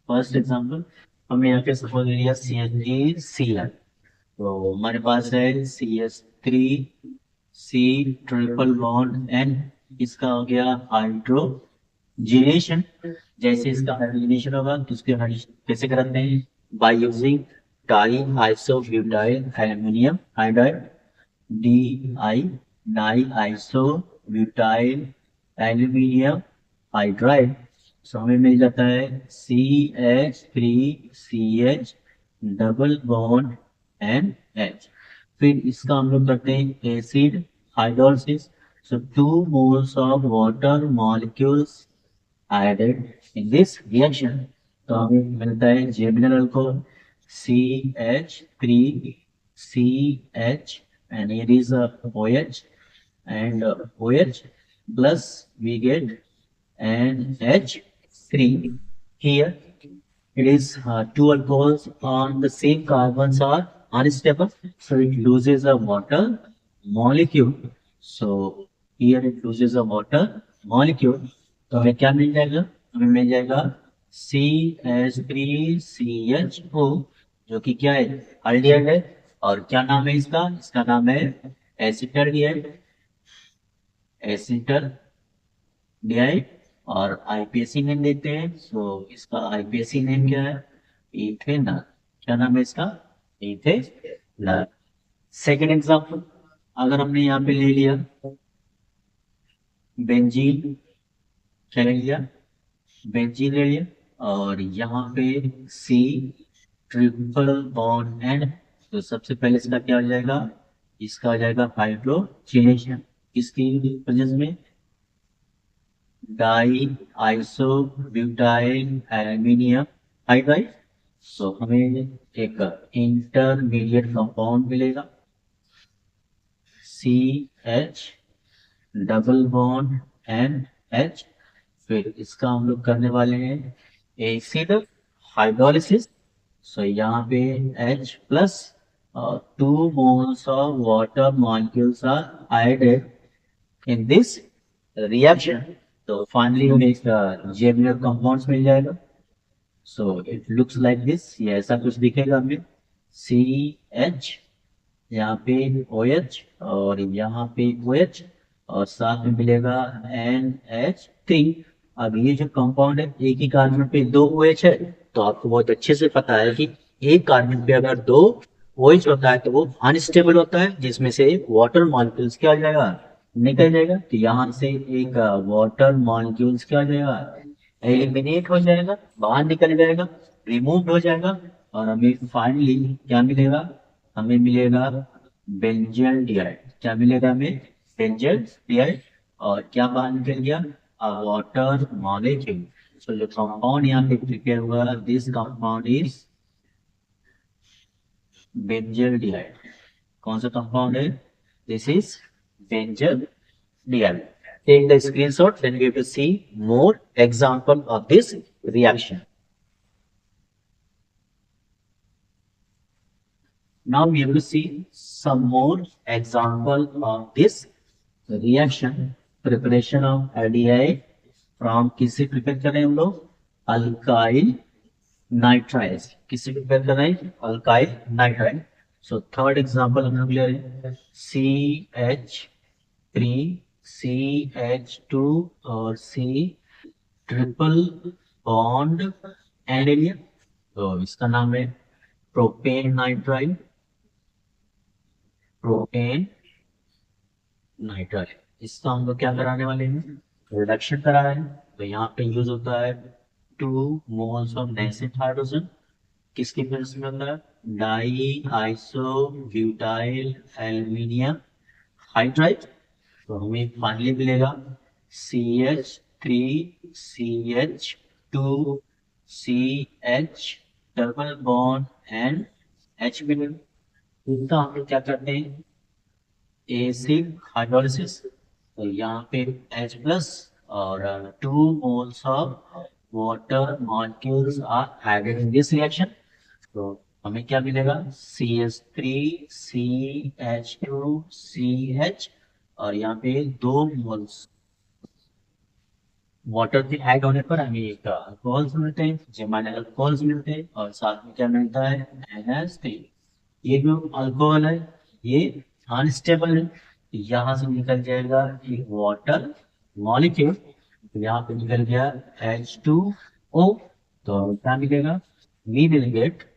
Speaker 1: फर्स्ट एग्जाम्पल। हमने यहाँ पे सपोज लिया CnG तो हमारे पास है CH3C ट्रिपल बॉन्ड N। इसका हो गया हाइड्रोजिनेशन। जैसे इसका हाइड्रोजिनेशन होगा तो उसके कैसे कराते हैं, by using di isobutyl aluminium hydride, DI di isobutyl aluminium hydride. So हमें मिल जाता है CH3CH डबल बॉन्ड NH। फिर इसका हम लोग करते हैं acid hydrolysis. So 2 moles of water molecules added in this reaction। तो हमें मिलता है geminal alcohol CH3CH and here is OH and OH plus we get NH3 here. It is two alcohols on the same carbons are unstable, so it loses a water molecule. So here it loses a water molecule. तो हमें क्या मिल जाएगा, हमें मिल जाएगा CH3CHO, जो कि क्या है, अल्डिहाइड है। और क्या नाम है इसका, इसका नाम है एसिटल्डिहाइड, एसिटल्डिहाइड। और आईपीएसी नेम देते हैं, तो इसका आईपीएसी नेम क्या है, इथेनॉल। क्या नाम है इसका, इथेनॉल। सेकेंड एग्जांपल, अगर हमने यहाँ पे ले लिया बेंजीन, क्या ले लिया, बेंजीन ले लिया। और यहाँ पे C ट्रिपल बॉन्ड N। तो सबसे पहले इसका क्या हो जाएगा, इसका हो जाएगा हाइड्रोजनेशन। इसकी वजह में di iso butyl aluminium hydride. So हमें एक इंटरमीडिएट कंपाउंड मिलेगा CH डबल बॉन्ड NH। फिर इसका हम लोग करने वाले हैं एसिड हाइड्रोलिसिस। सो यहाँ पे H प्लस और 2 moles of water molecules are added in this reaction। तो फाइनली हमें एक जेमिनल कंपाउंड्स मिल जाएगा। So it looks like this, ये ऐसा कुछ दिखेगा हमें, CH यहाँ पे OH और यहाँ पे OH और साथ में मिलेगा NH3। अब ये जो कंपाउंड है, एक ही कार्बन पे 2 OH है, तो आपको बहुत अच्छे से पता है कि एक कार्बन पे अगर 2 OH होता है तो वो अनस्टेबल होता है, जिसमें से वाटर मॉलिक्यूल्स क्या हो जाएगा, निकल जाएगा। तो यहाँ से एक वाटर मॉलिक्यूल्स क्या हो जाएगा, एलिमिनेट हो जाएगा, बाहर निकल जाएगा, रिमूव हो जाएगा। और हमें फाइनली क्या मिलेगा, हमें मिलेगा बेंजल डिहाइड। क्या मिलेगा हमें, बेंजल डिहाइड। और क्या बाहर निकल गया, वाटर मॉलिक्यूल। सो जो कंपाउंड यहाँ पे प्रिपेयर हुआ, दिस कंपाउंड इज बेंजल्डिहाइड। कौन सा कंपाउंड है? This is benzaldehyde. Take the screenshot, then we have to see more example of this reaction. Now we have to see some more example of this reaction. Preparation of aldehyde from किससे प्रिपेयर करें हम लोग? Alkyl nitrile. किससे प्रिपेयर कर रहे हैं? Alkyl nitrile. So third example हम लोग ले रहे हैं CH3 CH2 और C ट्रिपल बॉन्ड एंड, तो इसका नाम है प्रोपेन नाइट्राइल। प्रोपेन नाइट्राइल, इसका हम लोग क्या कराने वाले हैं? रिडक्शन करा रहे हैं। तो यहाँ पे यूज होता है 2 मोल्स ऑफ नेसेंट हाइड्रोजन। किसके प्रेजेंस में होता है? Di iso butyl aluminium hydride. तो हमें फाइनली मिलेगा CH3CH2CH double bond and H मिलेगा। इसका हम लोग क्या करते हैं? Acid hydrolysis. तो यहाँ पे H प्लस और 2 moles of water molecules are added in this reaction. तो हमें क्या मिलेगा? CH3CH2CH और यहाँ पे 2 मोल्स वाटर के ऐड होने पर हमें एक अल्कोहल्स मिलते हैं, जेमाइनल अल्कोहल्स मिलते हैं, और साथ में क्या मिलता है? NH3। ये जो अल्कोहल है ये अनस्टेबल है, यहाँ से निकल जाएगा एक वाटर मॉलिक्यूल, तो यहाँ पे निकल गया H2O। तो क्या मिलेगा? We will get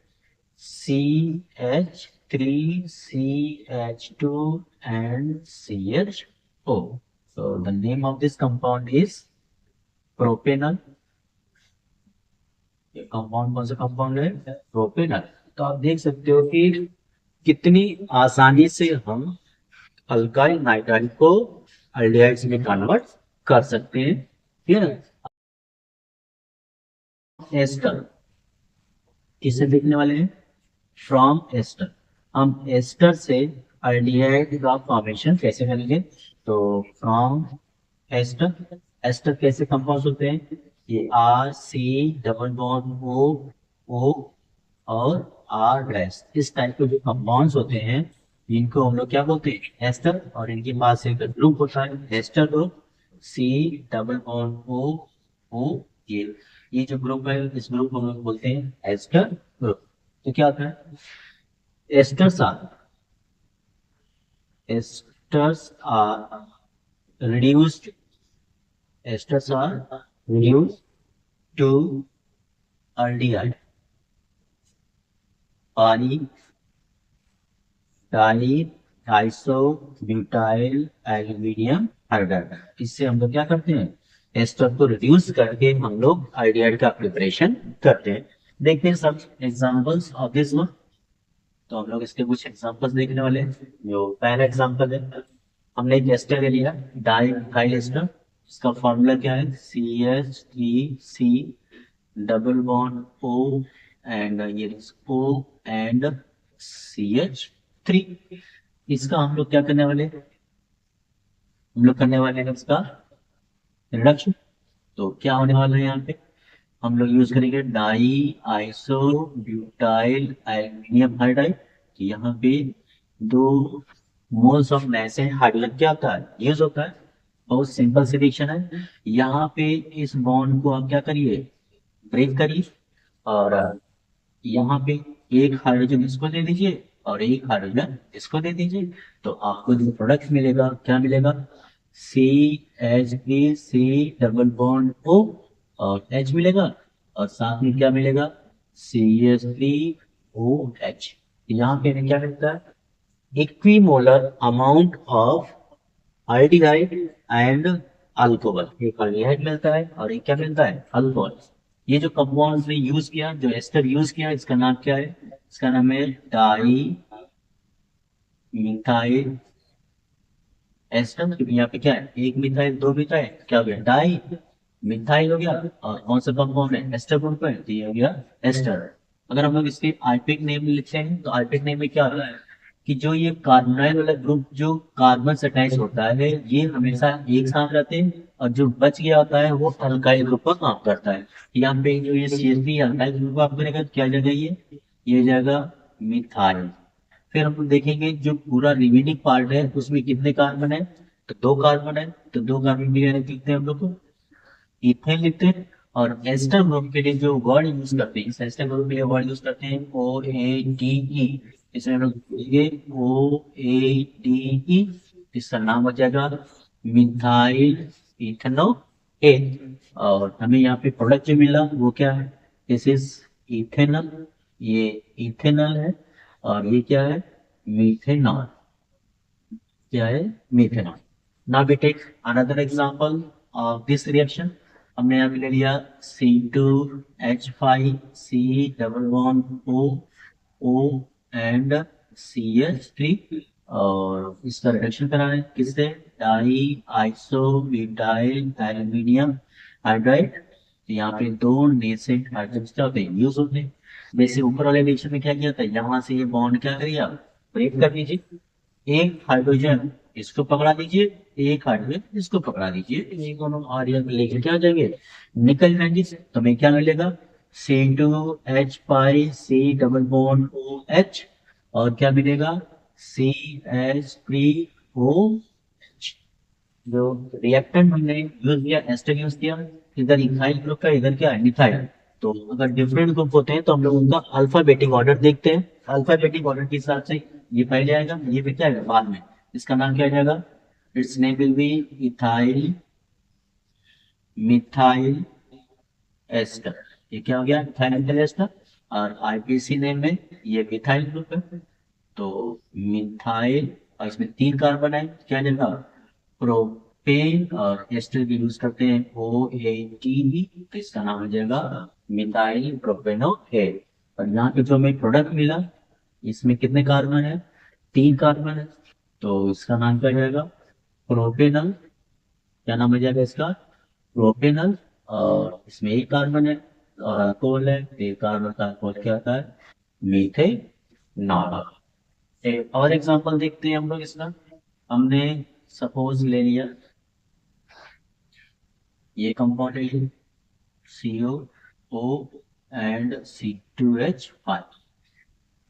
Speaker 1: CH3CH2 and CHO। So the name of this compound is propanal. ये कंपाउंड कौन सा कंपाउंड है? प्रोपेनल। तो आप देख सकते हो कि कितनी आसानी से हम अल्काइल नाइट्राइल को एल्डिहाइड्स में कन्वर्ट कर सकते हैं। ठीक है। एस्टर किसे देखने वाले हैं? From ester. हम एस्टर से एल्डिहाइड का फॉर्मेशन कैसे करेंगे? तो फ्रॉम एस्टर, एस्टर कैसे कंपाउंड होते हैं? ये RC डबल बॉन्ड O और R डैश, इस टाइप के जो कंपाउंड्स होते हैं इनको हम लोग क्या बोलते हैं? एस्टर। और इनके पास एक ग्रुप होता है ester group, C double bond O। ये जो ग्रुप है इस ग्रुप को हम लोग बोलते हैं एस्टर ग्रुप। तो क्या होता है? Esters are reduced esters are reduced to aldehyde पानी di iso butyl aluminium hydride. इससे हम लोग क्या करते हैं? एस्टर को रिड्यूस करके हम लोग आल्डिहाइड का प्रिपरेशन करते हैं। देखते हैं सब एग्जांपल्स ऑफ दिस वन। तो हम लोग इसके कुछ एग्जांपल्स देखने वाले हैं। जो पहला एग्जांपल है, हमने एक एस्टर ले लिया डाई मिथाइल एस्टर। इसका फॉर्मूला क्या है? CH3C double bond O and ये O एंड CH3। इसका हम लोग क्या करने वाले? हम लोग करने वाले हैं इसका रिडक्शन। तो क्या होने वाला है यहाँ पे? हम लोग यूज करेंगे di iso butyl aluminium hydride. यहाँ पे 2 मोल्स ऑफ नेसेंट हाइड्रोजन क्या होता है? यूज होता है। बहुत सिंपल सी रिएक्शन है। यहाँ पे इस बॉन्ड को आप क्या करिए? ब्रेक करिए, और यहाँ पे एक हाइड्रोजन इसको दे दीजिए और एक हाइड्रोजन इसको दे दीजिए। तो आपको जो प्रोडक्ट मिलेगा क्या मिलेगा? CH3C डबल बॉन्ड O और H मिलेगा, और साथ में क्या मिलेगा? CH3OH। यहाँ पे क्या मिलता है? Equimolar amount of aldehyde and alcohol. एक एल्डिहाइड मिलता है और एक क्या मिलता है? अल्कोहल। ये जो कंपाउंड ने यूज किया, जो एस्टर यूज किया, इसका नाम क्या है? इसका नाम है डाई मिथाइल एस्टर। यहाँ पे क्या है? एक मिथाइल 2 मिथाइल क्या हो गया? डाई। मिथाइल हो गया, और कौन सा कंपाउंड है, एस्टर ग्रुप है, तो ये हो गया एस्टर। अगर हम लोग इसके आल्फिक नेम लिखते हैं तो आल्फिक नेम में क्या होता है कि जो ये कार्बोनाइल वाला ग्रुप जो कार्बन से अटैच होता है ये हमेशा एक साथ रहते हैं, और जो बच गया होता है वो अल्काइल ग्रुप पर काम करता है। यहाँ पे जो ये CH3 अल्काइल ग्रुप आप करेगा तो क्या जगह ये जगह मिथाइल। फिर हम लोग देखेंगे जो पूरा रिमेनिंग पार्ट है उसमें कितने कार्बन है, तो दो कार्बन है, तो दो कार्बन भी लिखते हैं हम लोग को इथेन लिखते हैं। और एस्टर ग्रुप के लिए जो वर्ड यूज करते हैं, इस एस्टर ग्रुप के लिए वर्ड यूज करते हैं OADE। इसमें हम लोग लिखेंगे OADE, इसका नाम हो जाएगा मिथाइल इथेनोएन। और हमें यहाँ पे प्रोडक्ट जो मिला वो क्या है, दिस इज इथेनॉल, ये इथेनॉल है, और ये क्या है, मीथेनॉल, क्या है, methanol. Now we take another example of this reaction. हमने यहाँ पे ले लिया C2H5C double bond O and CH3, और इसका रिडक्शन कराना है किससे, डाई आइसोब्यूटाइल एल्यूमिनियम हाइड्राइड। यहाँ पे दो नेसेंट हाइड्रोजन क्या होते हैं, यूज होते हैं। जैसे ऊपर वाले रिएक्शन में क्या किया था, यहाँ से ये बॉन्ड क्या करिए आप ब्रेक कर दीजिए, एक हाइड्रोजन इसको पकड़ा दीजिए, एक हाइड्रोजन इसको पकड़ा दीजिए, ये दोनों आर्यन लेके क्या हो जाएंगे, निकल जाएंगे। तो हमें क्या मिलेगा, C2H5C डबल बॉन्ड OH, और क्या मिलेगा, CH3OH। जो रिएक्टेंट हमने यूज किया, एस्टर यूज किया, इधर इथाइल ग्रुप का, इधर क्या है मिथाइल। तो अगर डिफरेंट ग्रुप होते हैं तो हम लोग उनका अल्फाबेटिक ऑर्डर देखते हैं। अल्फाबेटिक ऑर्डर के हिसाब से ये पहले आएगा, ये भी क्या है बाद में। इसका नाम क्या हो जाएगा, its name will be ethyl methyl ester. ये क्या हो गया, इथाइल मिथाइल एस्टर। और IPC नेम में ये मिथाइल ग्रुप है, तो मिथाइल, और इसमें तीन कार्बन है, क्या जगह प्रोपेन, और एस्टर की यूज करते हैं OATE, तो इसका नाम हो जाएगा मिथाइल प्रोपेनोएट। और यहाँ पे जो हमें प्रोडक्ट मिला इसमें कितने कार्बन है, तीन कार्बन है, तो इसका नाम क्या हो जाएगा, प्रोपेनल। क्या नाम हो जाएगा इसका, प्रोपेनल। और इसमें एक कार्बन है और अल्कोहल है, तो एक कार्बन का अल्कोहल क्या होता है, मीथेनॉल। एक और एग्जांपल देखते हैं हम लोग इसका। हमने सपोज ले लिया ये कंपाउंड है CO and C2H5,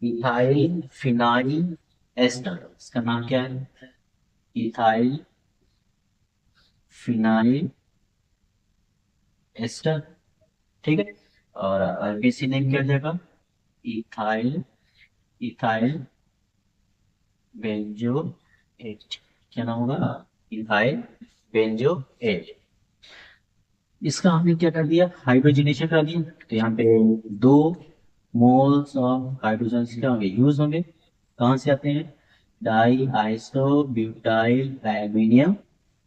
Speaker 1: ethyl phenyl ester. इसका नाम क्या है, इथाइल फिनाइल एस्टर, ठीक है। और IPC नेम क्या हो जाएगा, इथाइल इथाइल बेंजोएट। क्या नाम होगा, इथाइल बेंजोएट। इसका हमने क्या कर दिया, हाइड्रोजनेशन कर दिया, तो यहाँ पे दो मोल्स ऑफ हाइड्रोजन क्या होंगे, यूज होंगे। कहाँ से आते हैं, di iso butyl aluminium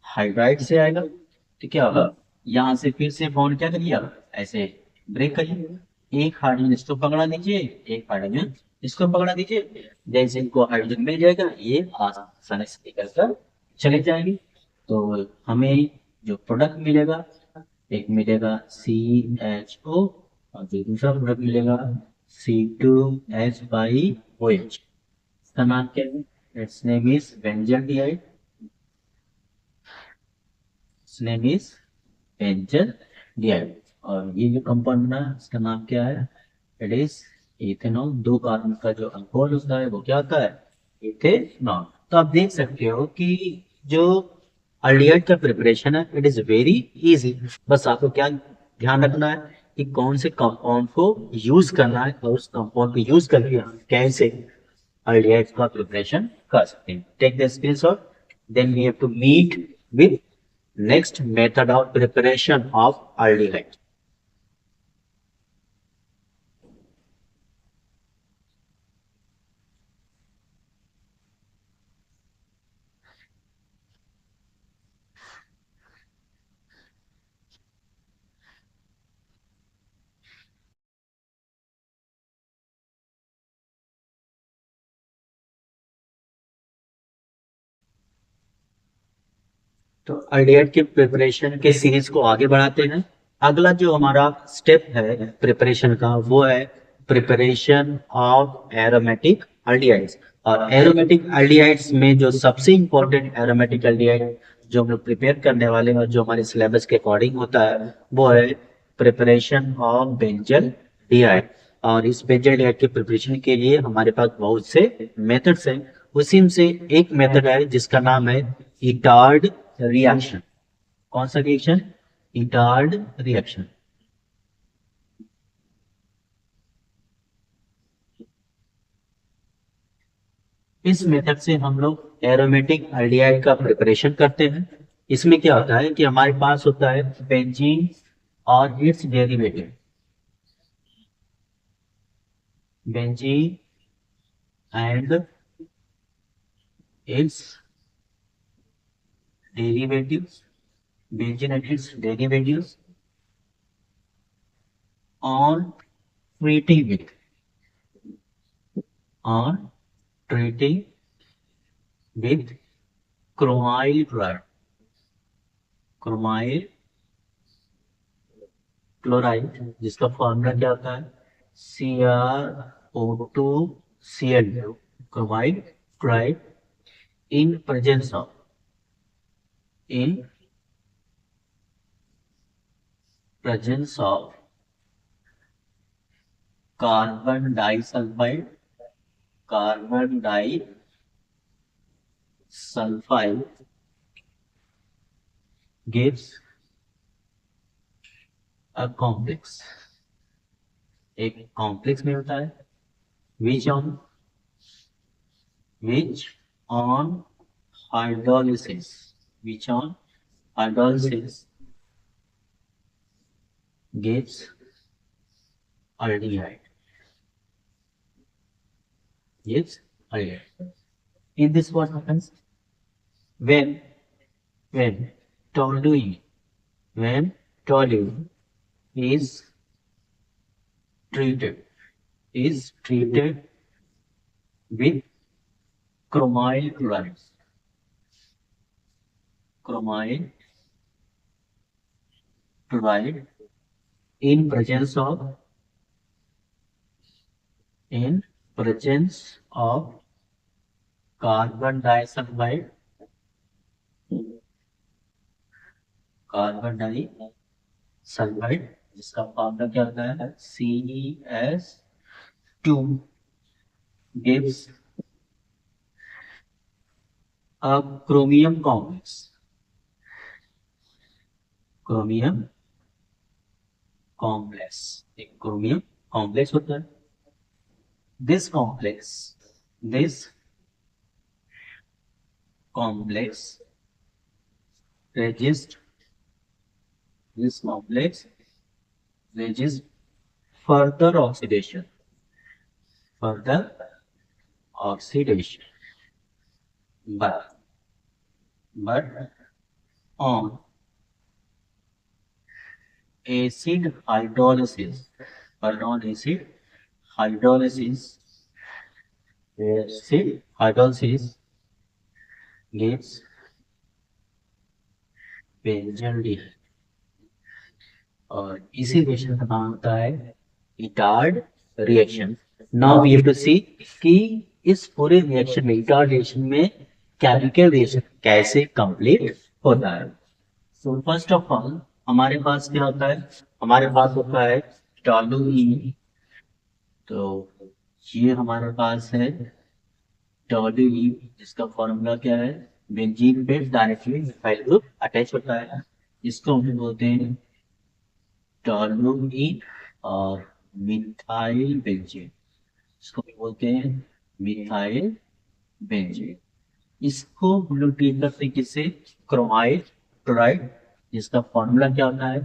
Speaker 1: hydride से आएगा। तो क्या होगा, यहाँ से फिर से बॉन्ड क्या करिए आप, ऐसे ब्रेक करिए, एक हाइड्रोजन इसको पकड़ा दीजिए, एक हाइड्रोजन इसको पकड़ा दीजिए। जैसे इनको हाइड्रोजन मिल जाएगा ये आसानी से निकल कर चले जाएंगे। तो हमें जो प्रोडक्ट मिलेगा, एक मिलेगा CHO, और जो दूसरा प्रोडक्ट मिलेगा C2H5OH। इसका नाम क्या है, it's name is benzaldehyde, it's name is benzaldehyde. और ये जो कंपाउंड बना इसका नाम क्या है, इट इज इथेनॉल। दो कार्बन का जो अल्कोहल होता है वो क्या होता है, इथेनॉल। तो आप देख सकते हो कि जो अल्डिहाइड का प्रिपरेशन है इट इज वेरी इजी। बस आपको क्या ध्यान रखना है कि कौन से कंपाउंड को यूज करना है, और उस कंपाउंड को यूज करके हम कैसे अल्डिहाइड का प्रिपरेशन कर सकते हैं। Take the screenshot, then we have to meet with next method of preparation of aldehyde. तो अल्डिहाइड की प्रिपरेशन के सीरीज को आगे बढ़ाते हैं। अगला जो हमारा स्टेप है प्रिपरेशन का वो है प्रिपरेशन ऑफ एरोमेटिक अल्डिहाइड्स। और एरोमेटिक अल्डिहाइड्स में जो सबसे इंपॉर्टेंट एरोमेटिक अल्डिहाइड जो हम लोग प्रिपेयर करने वाले हैं और जो हमारे सिलेबस के अकॉर्डिंग होता है वो है प्रिपरेशन ऑफ बेंजल डिहाइड। और इस बेंजल डिहाइड के प्रिपरेशन के लिए हमारे पास बहुत से मेथड्स हैं। उसी में से एक मेथड है जिसका नाम है इटार्ड रिएक्शन। कौन सा रिएक्शन? Etard reaction. इस मेथड से हम लोग एरोमेटिक अल्डिहाइड का प्रिपरेशन करते हैं। इसमें क्या होता है कि हमारे पास होता है बेंजीन और it's derivative. Benzene and it's derivatives, benzene and its derivatives on treating with on treating with chromyl chloride, chromyl chloride जिसका फॉर्मूला क्या होता है CrO2Cl2 chromyl chloride in presence of in presence of carbon disulfide, carbon disulfide gives a complex। एक कॉम्प्लेक्स में होता है which on hydrolysis gives aldehyde, in this what happens when toluene when toluene is treated with chromyl chloride, in presence of carbon disulfide, जिसका फॉर्मूला क्या होता है CeS2 gives a chromium complex, एक chromium complex होता है। this complex resists further oxidation, but on acid hydrolysis gives benzaldehyde. और इसी रिएक्शन का नाम होता है Etard reaction. Now we have to see कि इस पूरे रिएक्शन में इटार्ड रिएक्शन में केमिकल रिएक्शन कैसे कंप्लीट होता है। सो फर्स्ट ऑफ ऑल हमारे पास क्या होता है, हमारे पास होता है टॉलुइन। तो ये हमारे पास है टॉलुइन जिसका फॉर्मूला क्या है बेंजीन पे डायरेक्टली मिथाइल ग्रुप अटैच होता है। इसको हम बोलते हैं टॉलुइन और मिथाइल बेंजीन, इसको बोलते हैं मिथाइल बेंजीन। इसको हम लोग ट्रीट करते हैं किससे क्रोमाइल क्लोराइड जिसका फॉर्मूला क्या होता है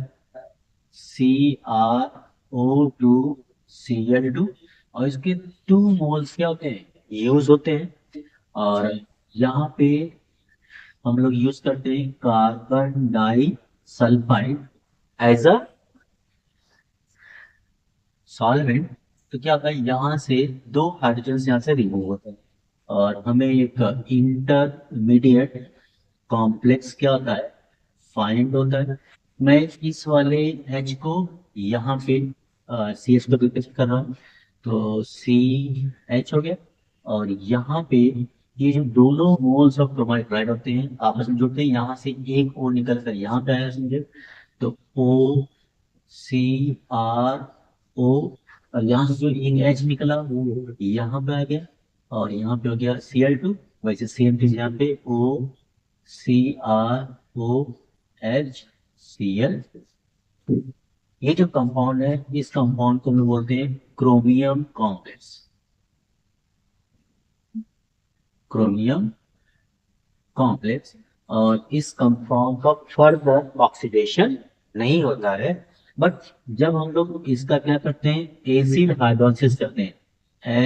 Speaker 1: CrO2Cl2 और इसके 2 मोल्स क्या होते हैं यूज होते हैं। और यहाँ पे हम लोग यूज करते हैं carbon disulphide as a solvent. तो क्या होता है यहाँ से 2 हाइड्रोजन यहाँ से रिमूव होते हैं और हमें एक इंटरमीडिएट कॉम्प्लेक्स क्या होता है, फाइंड होता है। मैं इस वाले H को यहाँ पे सी एच को रिप्लेस कर रहा हूँ, तो सी एच हो गया। और यहाँ पे ये जो दोनों मोल्स ऑफ क्रोमाइड राइट होते हैं आपस में जुड़ते हैं, यहाँ से एक और निकल कर यहाँ पे आया समझे, तो ओ सी आर ओ, और यहाँ से जो एक एच निकला वो यहाँ पे आ गया, और यहाँ पे हो गया Cl2। वैसे सेम चीज यहाँ पे O C R O H Cl। ये जो कंपाउंड है इस कंपाउंड को हम बोलते हैं क्रोमियम कॉम्प्लेक्स। Chromium complex. और इस कंपाउंड का फर्दर ऑक्सीडेशन नहीं होता है, बट जब हम लोग इसका क्या करते हैं, एसिड हाइड्रोलिसिस करते हैं,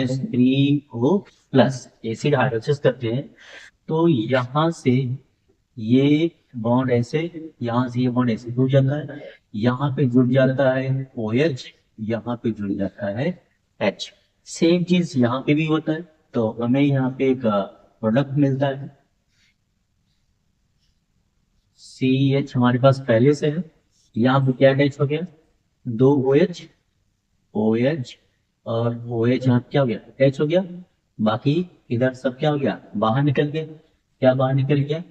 Speaker 1: H3O+, एसिड हाइड्रोलिसिस करते हैं, तो यहाँ से ये बॉन्ड ऐसे, यहाँ से ये बॉन्ड ऐसे जुड़ जाता है, यहाँ पे जुड़ जाता है OH, यहाँ पे जुड़ जाता है H। सेम चीज यहाँ पे भी होता है, तो हमें यहाँ पे एक प्रोडक्ट मिलता है CH हमारे पास पहले से है। यहाँ पे क्या अटैच हो गया, दो OH, OH और OH यहाँ क्या हो गया, अटैच हो गया। बाकी इधर सब क्या हो गया, बाहर निकल गया। क्या बाहर निकल गया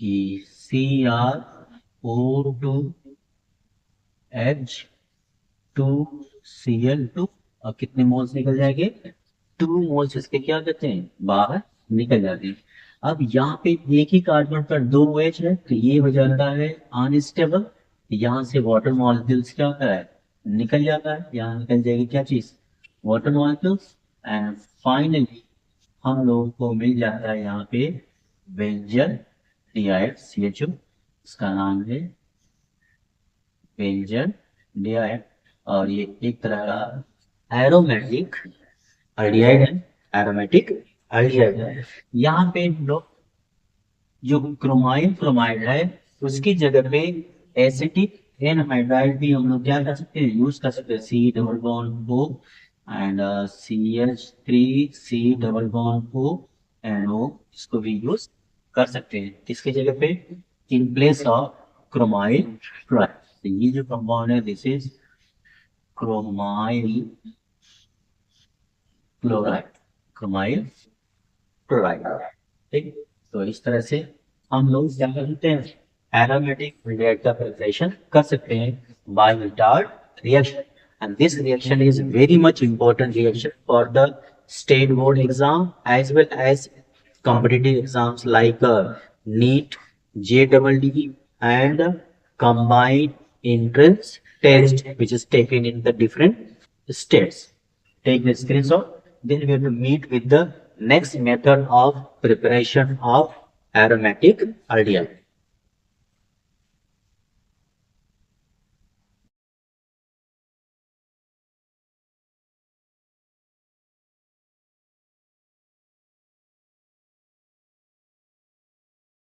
Speaker 1: कि CrO2H2Cl2, और कितने मोल्स निकल जाएंगे, 2 मोल्स इसके क्या हो जाते हैं, बाहर निकल जाते हैं। अब यहाँ पे एक ही कार्बन पर दो OH है, तो ये हो जाता है अनस्टेबल। यहाँ से वाटर मॉलिक्यूल्स क्या होता है, निकल जाता है, यहाँ निकल जाएगी क्या चीज, वाटर मॉलिक्यूल्स। एंड फाइनली हम लोगों को मिल जाता है यहाँ पे बेंजल डिहाइड CHO, इसका नाम है बेंजल डिहाइड। और ये एक तरह का एरोमेटिक एल्डिहाइड है, एरोमेटिक एल्डिहाइड है। यहाँ पे लोग जो क्रोमाइल क्रोमाइड है उसकी जगह पे एसिटिक एनहाइड्राइड भी हम लोग क्या कर सकते हैं, यूज कर सकते हैं, C double bond O and CH3C double bond O and O, इसको भी यूज कर सकते हैं किसकी जगह पे, in place of chromyl chloride. तो ये जो कंपाउंड है this is chromyl chloride, chromyl chloride. ठीक, तो इस तरह से हम लोग क्या कर सकते हैं, एरोमेटिक एल्डिहाइड का प्रिपरेशन कर सकते हैं by retard reaction. And this reaction is very much important reaction for the state board exam as well as competitive exams like NEET, JEE and combined entrance test which is taken in the different states. Take the screenshot. Then we have to meet with the next method of preparation of aromatic aldehyde.